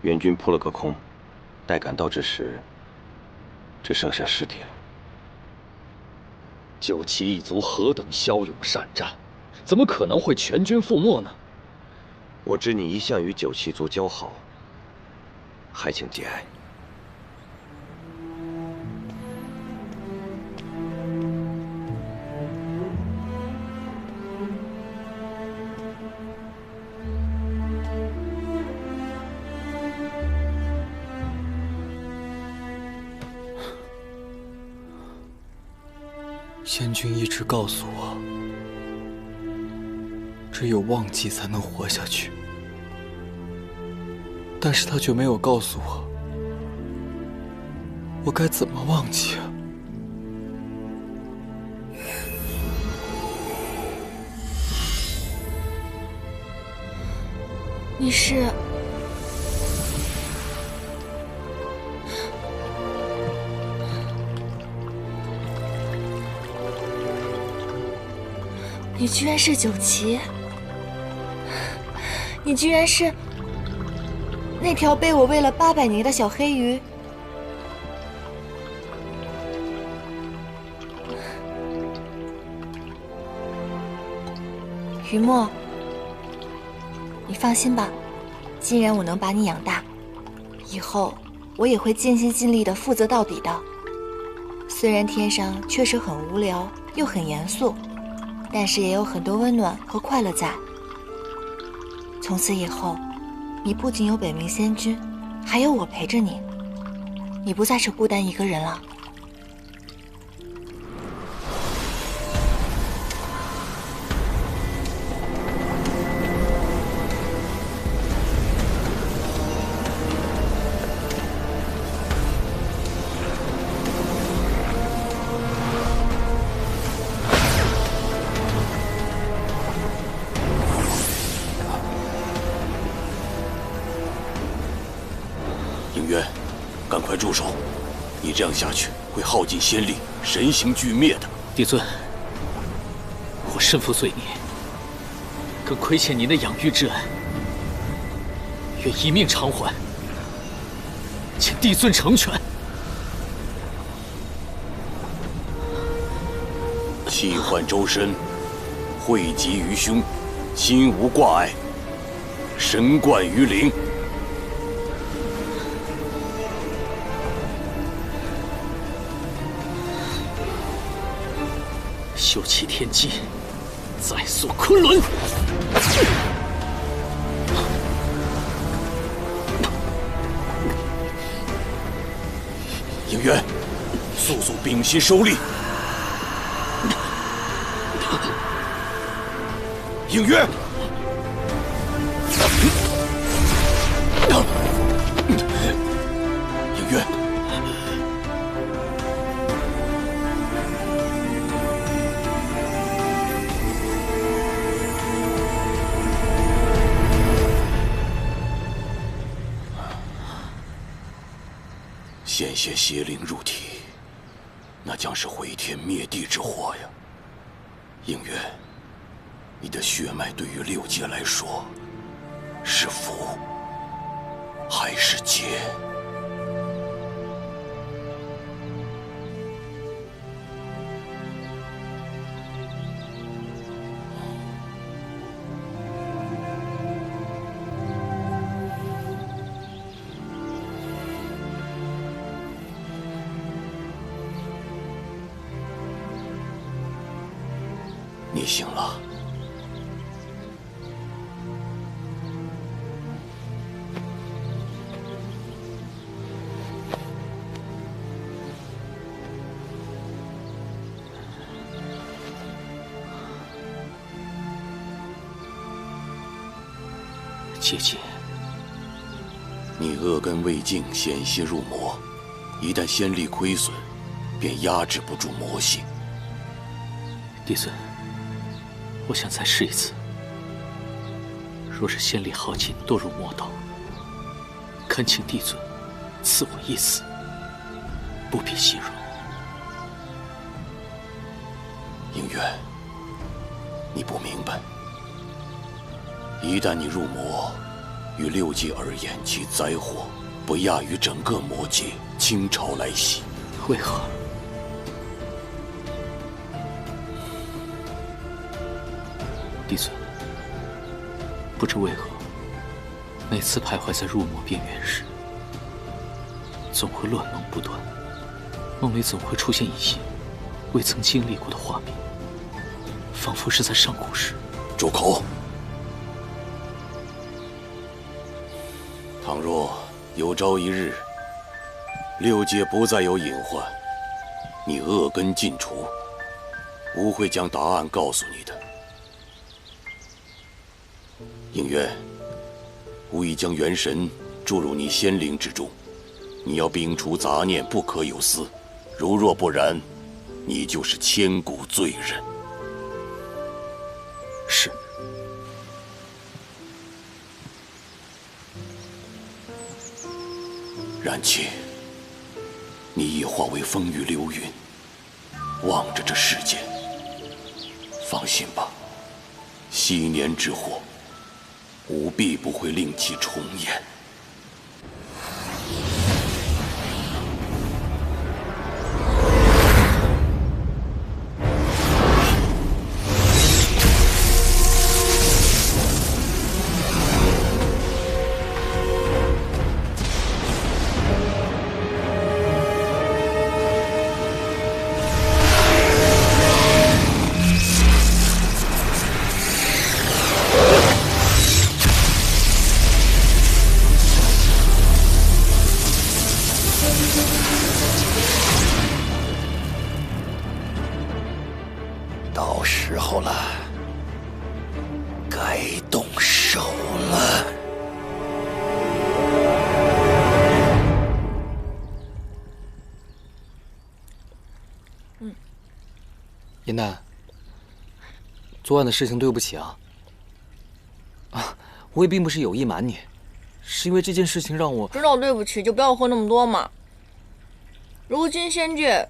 援军扑了个空，待赶到之时，只剩下尸体了。九旗一族何等骁勇善战，怎么可能会全军覆没呢？我知你一向与九旗族交好，还请节哀。仙君一直告诉我，只有忘记才能活下去，但是他却没有告诉我，我该怎么忘记啊？你是？你居然是九旗！你居然是那条被我喂了800年的小黑鱼！于墨，你放心吧，既然我能把你养大，以后我也会尽心尽力的负责到底的。虽然天上确实很无聊又很严肃，但是也有很多温暖和快乐在。从此以后，你不仅有北冥仙君，还有我陪着你，你不再是孤单一个人了。应渊，赶快住手！你这样下去会耗尽仙力，神形俱灭的。帝尊，我身负罪孽，更亏欠您的养育之恩，愿一命偿还，请帝尊成全。气贯周身，汇集于胸，心无挂碍，神贯于灵。修齐天机，再塑昆仑。应渊，速速屏息收力。应渊，应渊。险些邪灵入体，那将是毁天灭地之祸呀！应渊，你的血脉对于六界来说，是福还是劫？你醒了。姐姐，你恶根未尽，险些入魔，一旦仙力亏损，便压制不住魔性。帝尊，我想再试一次。若是仙力耗尽，堕入魔道，恳请帝尊赐我一死，不必息容。应渊，你不明白，一旦你入魔，于六界而言，其灾祸不亚于整个魔界倾巢来袭。为何？帝尊，不知为何，每次徘徊在入魔边缘时，总会乱梦不断，梦里总会出现一些未曾经历过的画面，仿佛是在上古时。住口！倘若有朝一日，六界不再有隐患，你恶根尽除，吾会将答案告诉你的。应渊，吾已将元神注入你仙灵之中，你要摒除杂念，不可有私。如若不然，你就是千古罪人。是。然且，你已化为风雨流云，望着这世间。放心吧，昔年之祸，吾必不会令其重演。动手了。严丹，昨晚的事情对不起啊。我也并不是有意瞒你，是因为这件事情让我知道对不起就不要喝那么多嘛。如今仙界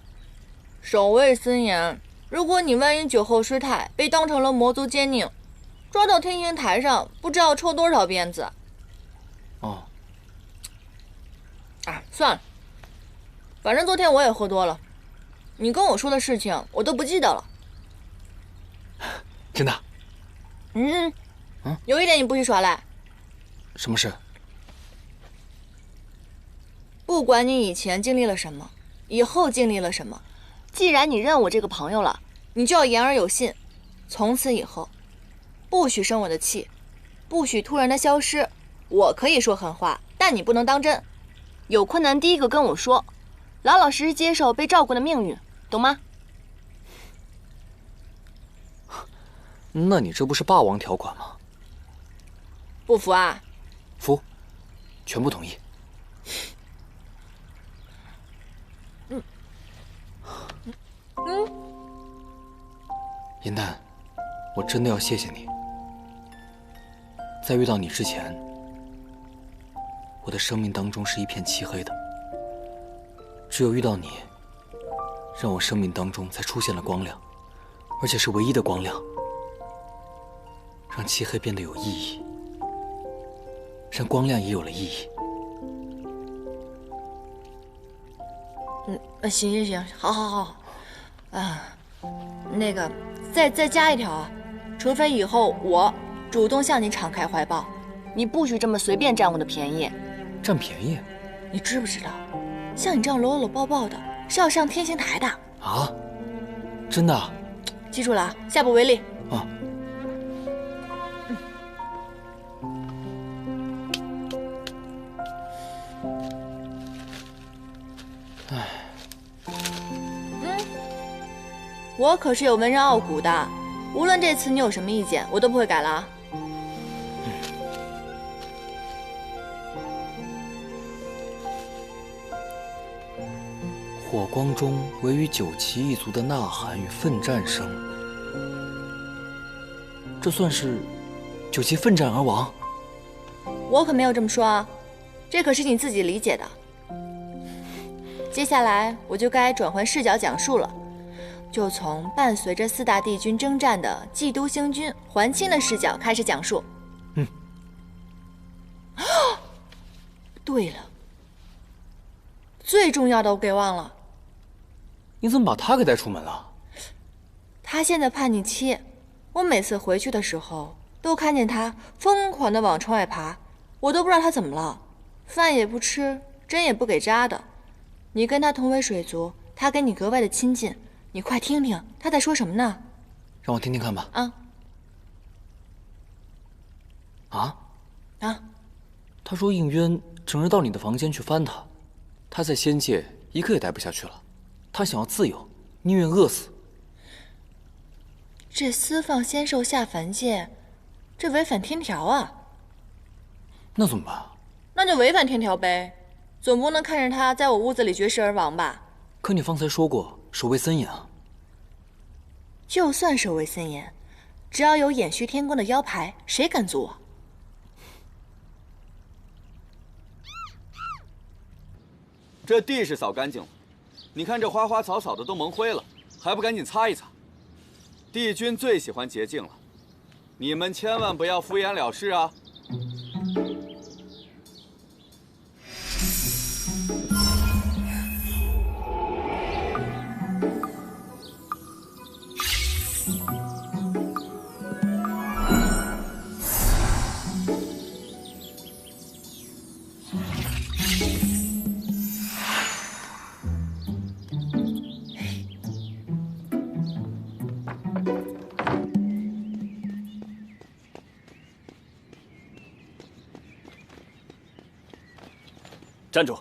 守卫森严，如果你万一酒后失态，被当成了魔族奸佞，抓到天刑台上，不知道抽多少鞭子。哦。算了，反正昨天我也喝多了，你跟我说的事情我都不记得了。真的？有一点你不许耍赖。什么事？不管你以前经历了什么，以后经历了什么，既然你认我这个朋友了，你就要言而有信。从此以后，不许生我的气，不许突然的消失。我可以说狠话，但你不能当真。有困难第一个跟我说，老老实实接受被照顾的命运，懂吗？那你这不是霸王条款吗？不服啊？服，全部同意。严丹，我真的要谢谢你。在遇到你之前，我的生命当中是一片漆黑的，只有遇到你，让我生命当中才出现了光亮，而且是唯一的光亮，让漆黑变得有意义，让光亮也有了意义。行，好，那个再加一条啊，除非以后我主动向你敞开怀抱，你不许这么随便占我的便宜。占便宜？你知不知道，像你这样搂搂抱抱的是要上天刑台的啊？真的？记住了啊，下不为例。啊。我可是有文人傲骨的，无论这次你有什么意见，我都不会改了啊。火光中唯余九岐一族的呐喊与奋战声，这算是九岐奋战而亡？我可没有这么说啊，这可是你自己理解的。接下来我就该转换视角讲述了。就从伴随着四大帝君征战的冀都星君桓钦的视角开始讲述。对了，最重要的我给忘了。你怎么把他给带出门了？他现在叛逆期，我每次回去的时候都看见他疯狂的往窗外爬，我都不知道他怎么了，饭也不吃，针也不给扎的。你跟他同为水族，他跟你格外的亲近。你快听听他在说什么呢？让我听听看吧。他说应渊整日到你的房间去翻他，他在仙界一刻也待不下去了，他想要自由，宁愿饿死。这私放仙兽下凡界，这违反天条啊！那怎么办？那就违反天条呗，总不能看着他在我屋子里绝食而亡吧？可你方才说过守卫森严啊。就算守卫森严，只要有掩虚天宫的腰牌，谁敢阻我？这地是扫干净了，你看这花花草草的都蒙灰了，还不赶紧擦一擦？帝君最喜欢洁净了，你们千万不要敷衍了事啊！站住！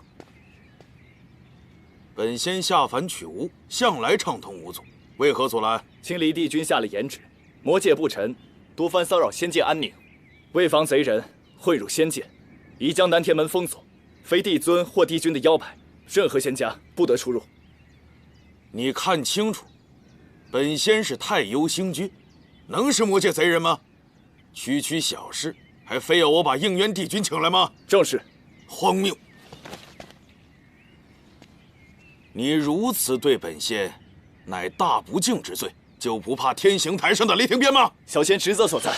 本仙下凡取物，向来畅通无阻，为何阻拦？青离帝君下了严旨，魔界不臣多番骚扰仙界安宁，为防贼人混入仙界，已将南天门封锁，非帝尊或帝君的腰牌，任何仙家不得出入。你看清楚，本仙是太幽星君，能是魔界贼人吗？区区小事，还非要我把应元帝君请来吗？正是。荒谬！你如此对本仙，乃大不敬之罪，就不怕天刑台上的雷霆鞭吗？小仙职责所在。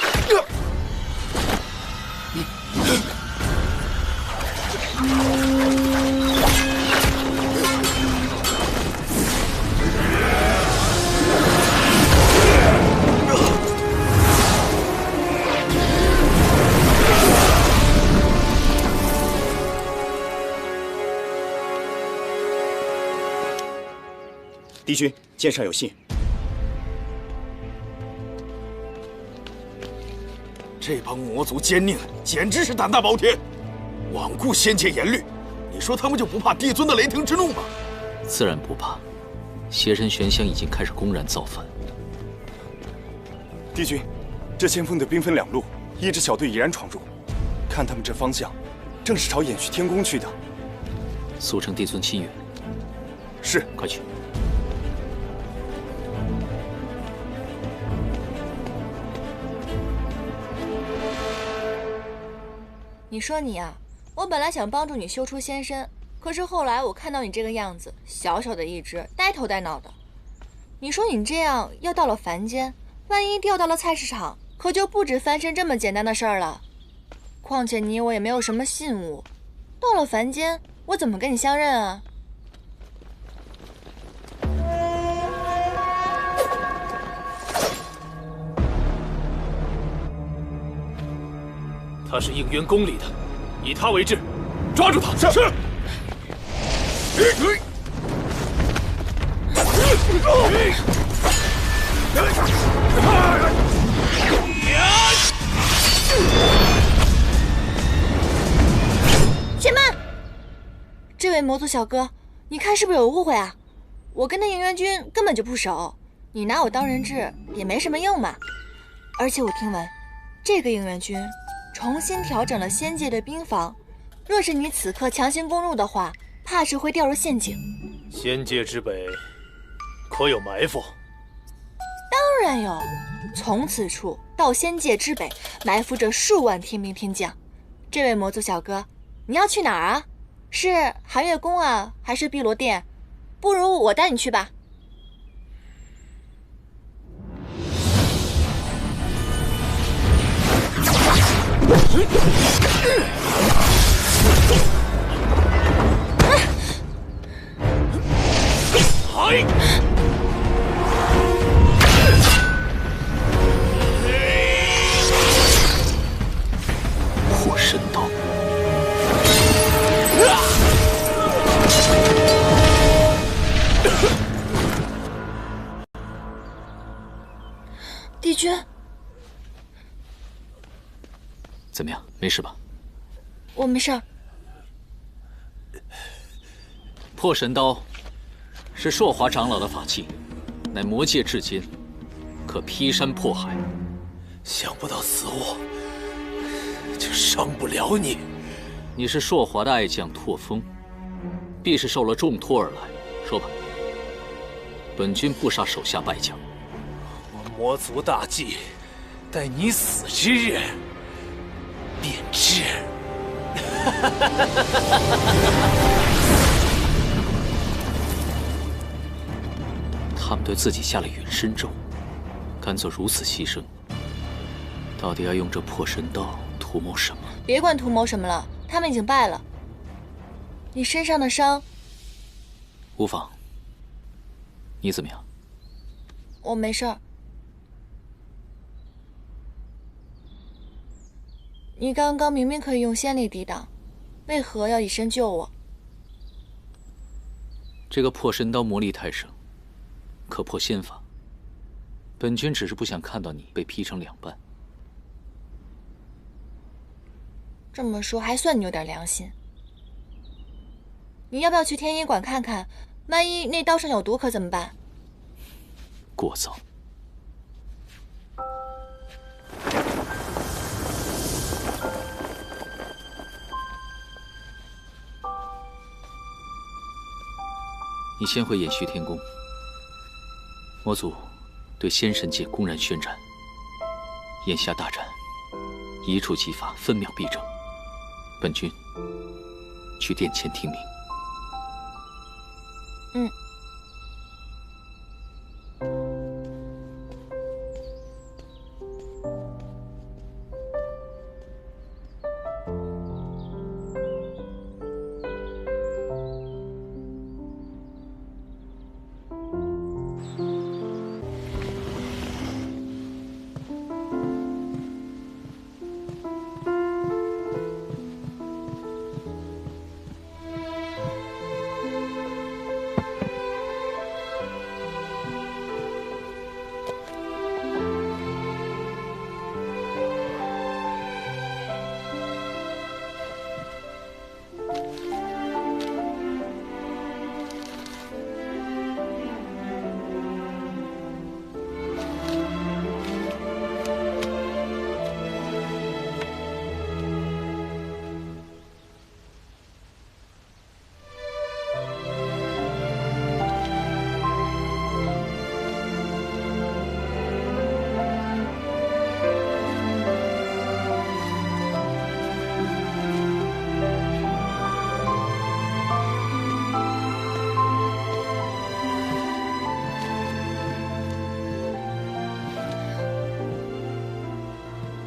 帝君，剑上有信。这帮魔族奸佞简直是胆大包天，罔顾仙界严律。你说他们就不怕帝尊的雷霆之怒吗？自然不怕。邪神玄香已经开始公然造反。帝君，这先锋队兵分两路，一支小队已然闯入，看他们这方向，正是朝延续天宫去的。速称帝尊亲允。是，快去。你说你啊，我本来想帮助你修出仙身，可是后来我看到你这个样子，小小的一只，呆头呆脑的。你说你这样要到了凡间，万一掉到了菜市场，可就不止翻身这么简单的事儿了。况且你我也没有什么信物，到了凡间，我怎么跟你相认啊？他是应元宫里的，以他为质，抓住他！是。且慢！这位魔族小哥，你看是不是有误会啊？我跟那应元君根本就不熟，你拿我当人质也没什么用嘛。而且我听闻，这个应元君重新调整了仙界的兵法，若是你此刻强行攻入的话，怕是会掉入陷阱。仙界之北，可有埋伏？当然有，从此处到仙界之北，埋伏着数万天兵天将。这位魔族小哥，你要去哪儿啊？是寒月宫啊，还是碧螺殿？不如我带你去吧。破神刀。帝君，怎么样？没事吧？我没事儿。破神刀是朔华长老的法器，乃魔界至坚，可劈山破海。想不到此物就伤不了你。你是朔华的爱将拓风，必是受了重托而来。说吧，本君不杀手下败将。我魔族大计，待你死之日便知。他们对自己下了陨身咒，敢做如此牺牲，到底要用这破神刀图谋什么？别管图谋什么了，他们已经败了。你身上的伤，无妨。你怎么样？我没事儿。你刚刚明明可以用仙力抵挡，为何要以身救我？这个破神刀魔力太盛，可破仙法。本君只是不想看到你被劈成两半。这么说还算你有点良心。你要不要去天医馆看看？万一那刀上有毒可怎么办？过早。你先回延续天宫。魔族对仙神界公然宣战，眼下大战一触即发，分秒必争。本君去殿前听命。嗯。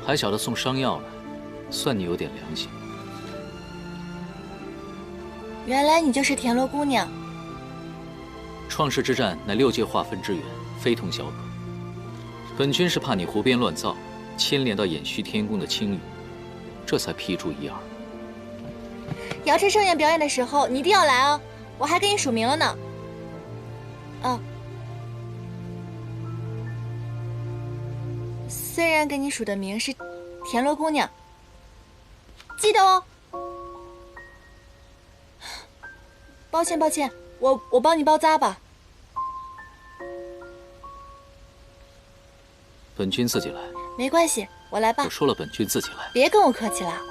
还晓得送伤药来，算你有点良心。原来你就是田螺姑娘。创世之战乃6界划分之缘，非同小可。本君是怕你胡编乱造，牵连到偃虚天宫的清誉，这才批注一二。瑶池盛宴表演的时候，你一定要来哦，我还给你署名了呢。哦。虽然给你署的名是田螺姑娘，记得哦。抱歉抱歉，我帮你包扎吧。本君自己来。没关系，我来吧。我说了，本君自己来。别跟我客气了。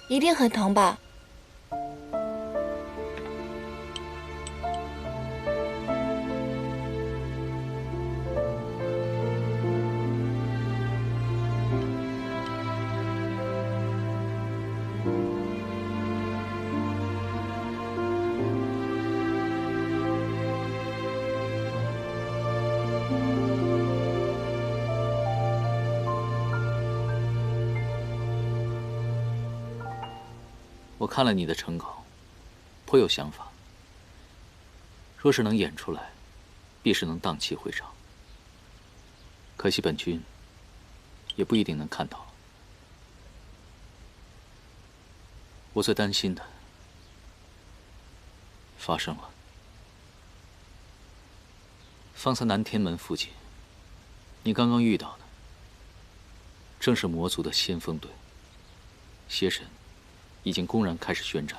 一定很疼吧？我看了你的成稿，颇有想法。若是能演出来，必是能荡气回肠。可惜本君也不一定能看到了。我最担心的发生了。方才南天门附近，你刚刚遇到的正是魔族的先锋队。邪神已经公然开始宣战，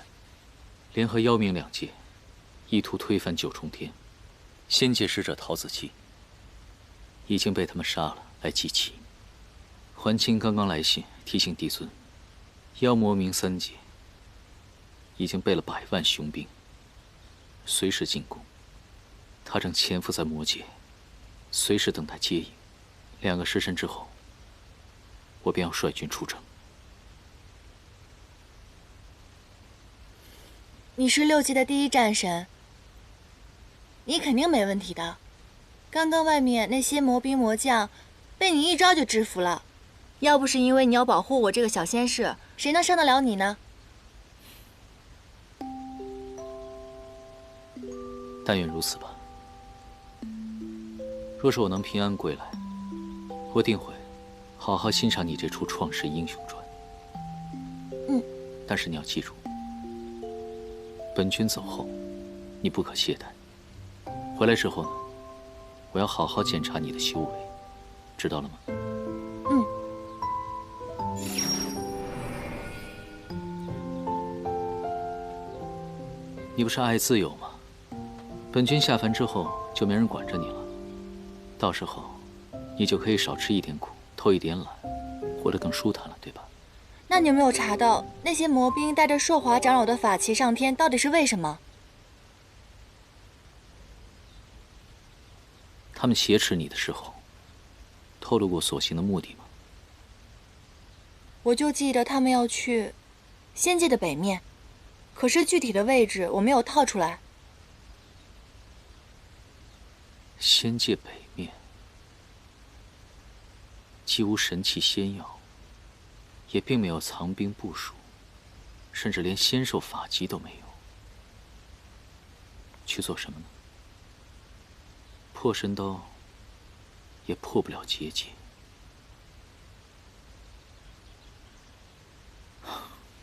联合妖冥2界，意图推翻9重天。仙界使者陶子期已经被他们杀了，来祭旗。桓清刚刚来信提醒帝尊，妖魔冥3界已经备了100万雄兵，随时进攻。他正潜伏在魔界，随时等待接应。2个时辰之后，我便要率军出征。你是6界的第1战神，你肯定没问题的。刚刚外面那些魔兵魔将，被你一招就制服了。要不是因为你要保护我这个小仙士，谁能伤得了你呢？但愿如此吧。若是我能平安归来，我定会好好欣赏你这出《创世英雄传》。但是你要记住，本君走后，你不可懈怠。回来之后呢，我要好好检查你的修为，知道了吗？你不是爱自由吗？本君下凡之后就没人管着你了，到时候你就可以少吃一点苦，偷一点懒，活得更舒坦了，对吧？那你有没有查到那些魔兵带着朔华长老的法器上天，到底是为什么？他们挟持你的时候，透露过所行的目的吗？我就记得他们要去仙界的北面，可是具体的位置我没有套出来。仙界北面，既无神器仙药，也并没有藏兵部署，甚至连仙兽法籍都没有。去做什么呢？破神刀也破不了结界。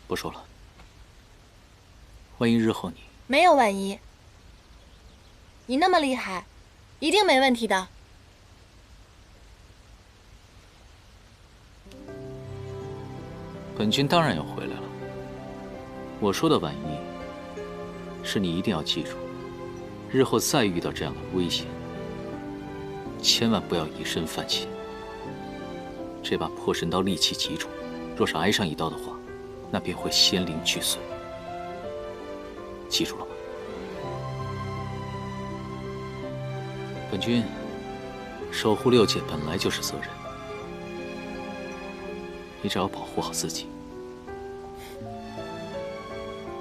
不说了，万一日后你……没有万一，你那么厉害，一定没问题的。本君当然要回来了。我说的万一，是你一定要记住，日后再遇到这样的危险，千万不要以身犯险。这把破神刀利器极重，若是挨上一刀的话，那便会仙灵俱碎。记住了吗？本君守护6界本来就是责任，你只要保护好自己。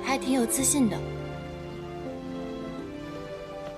还挺有自信的。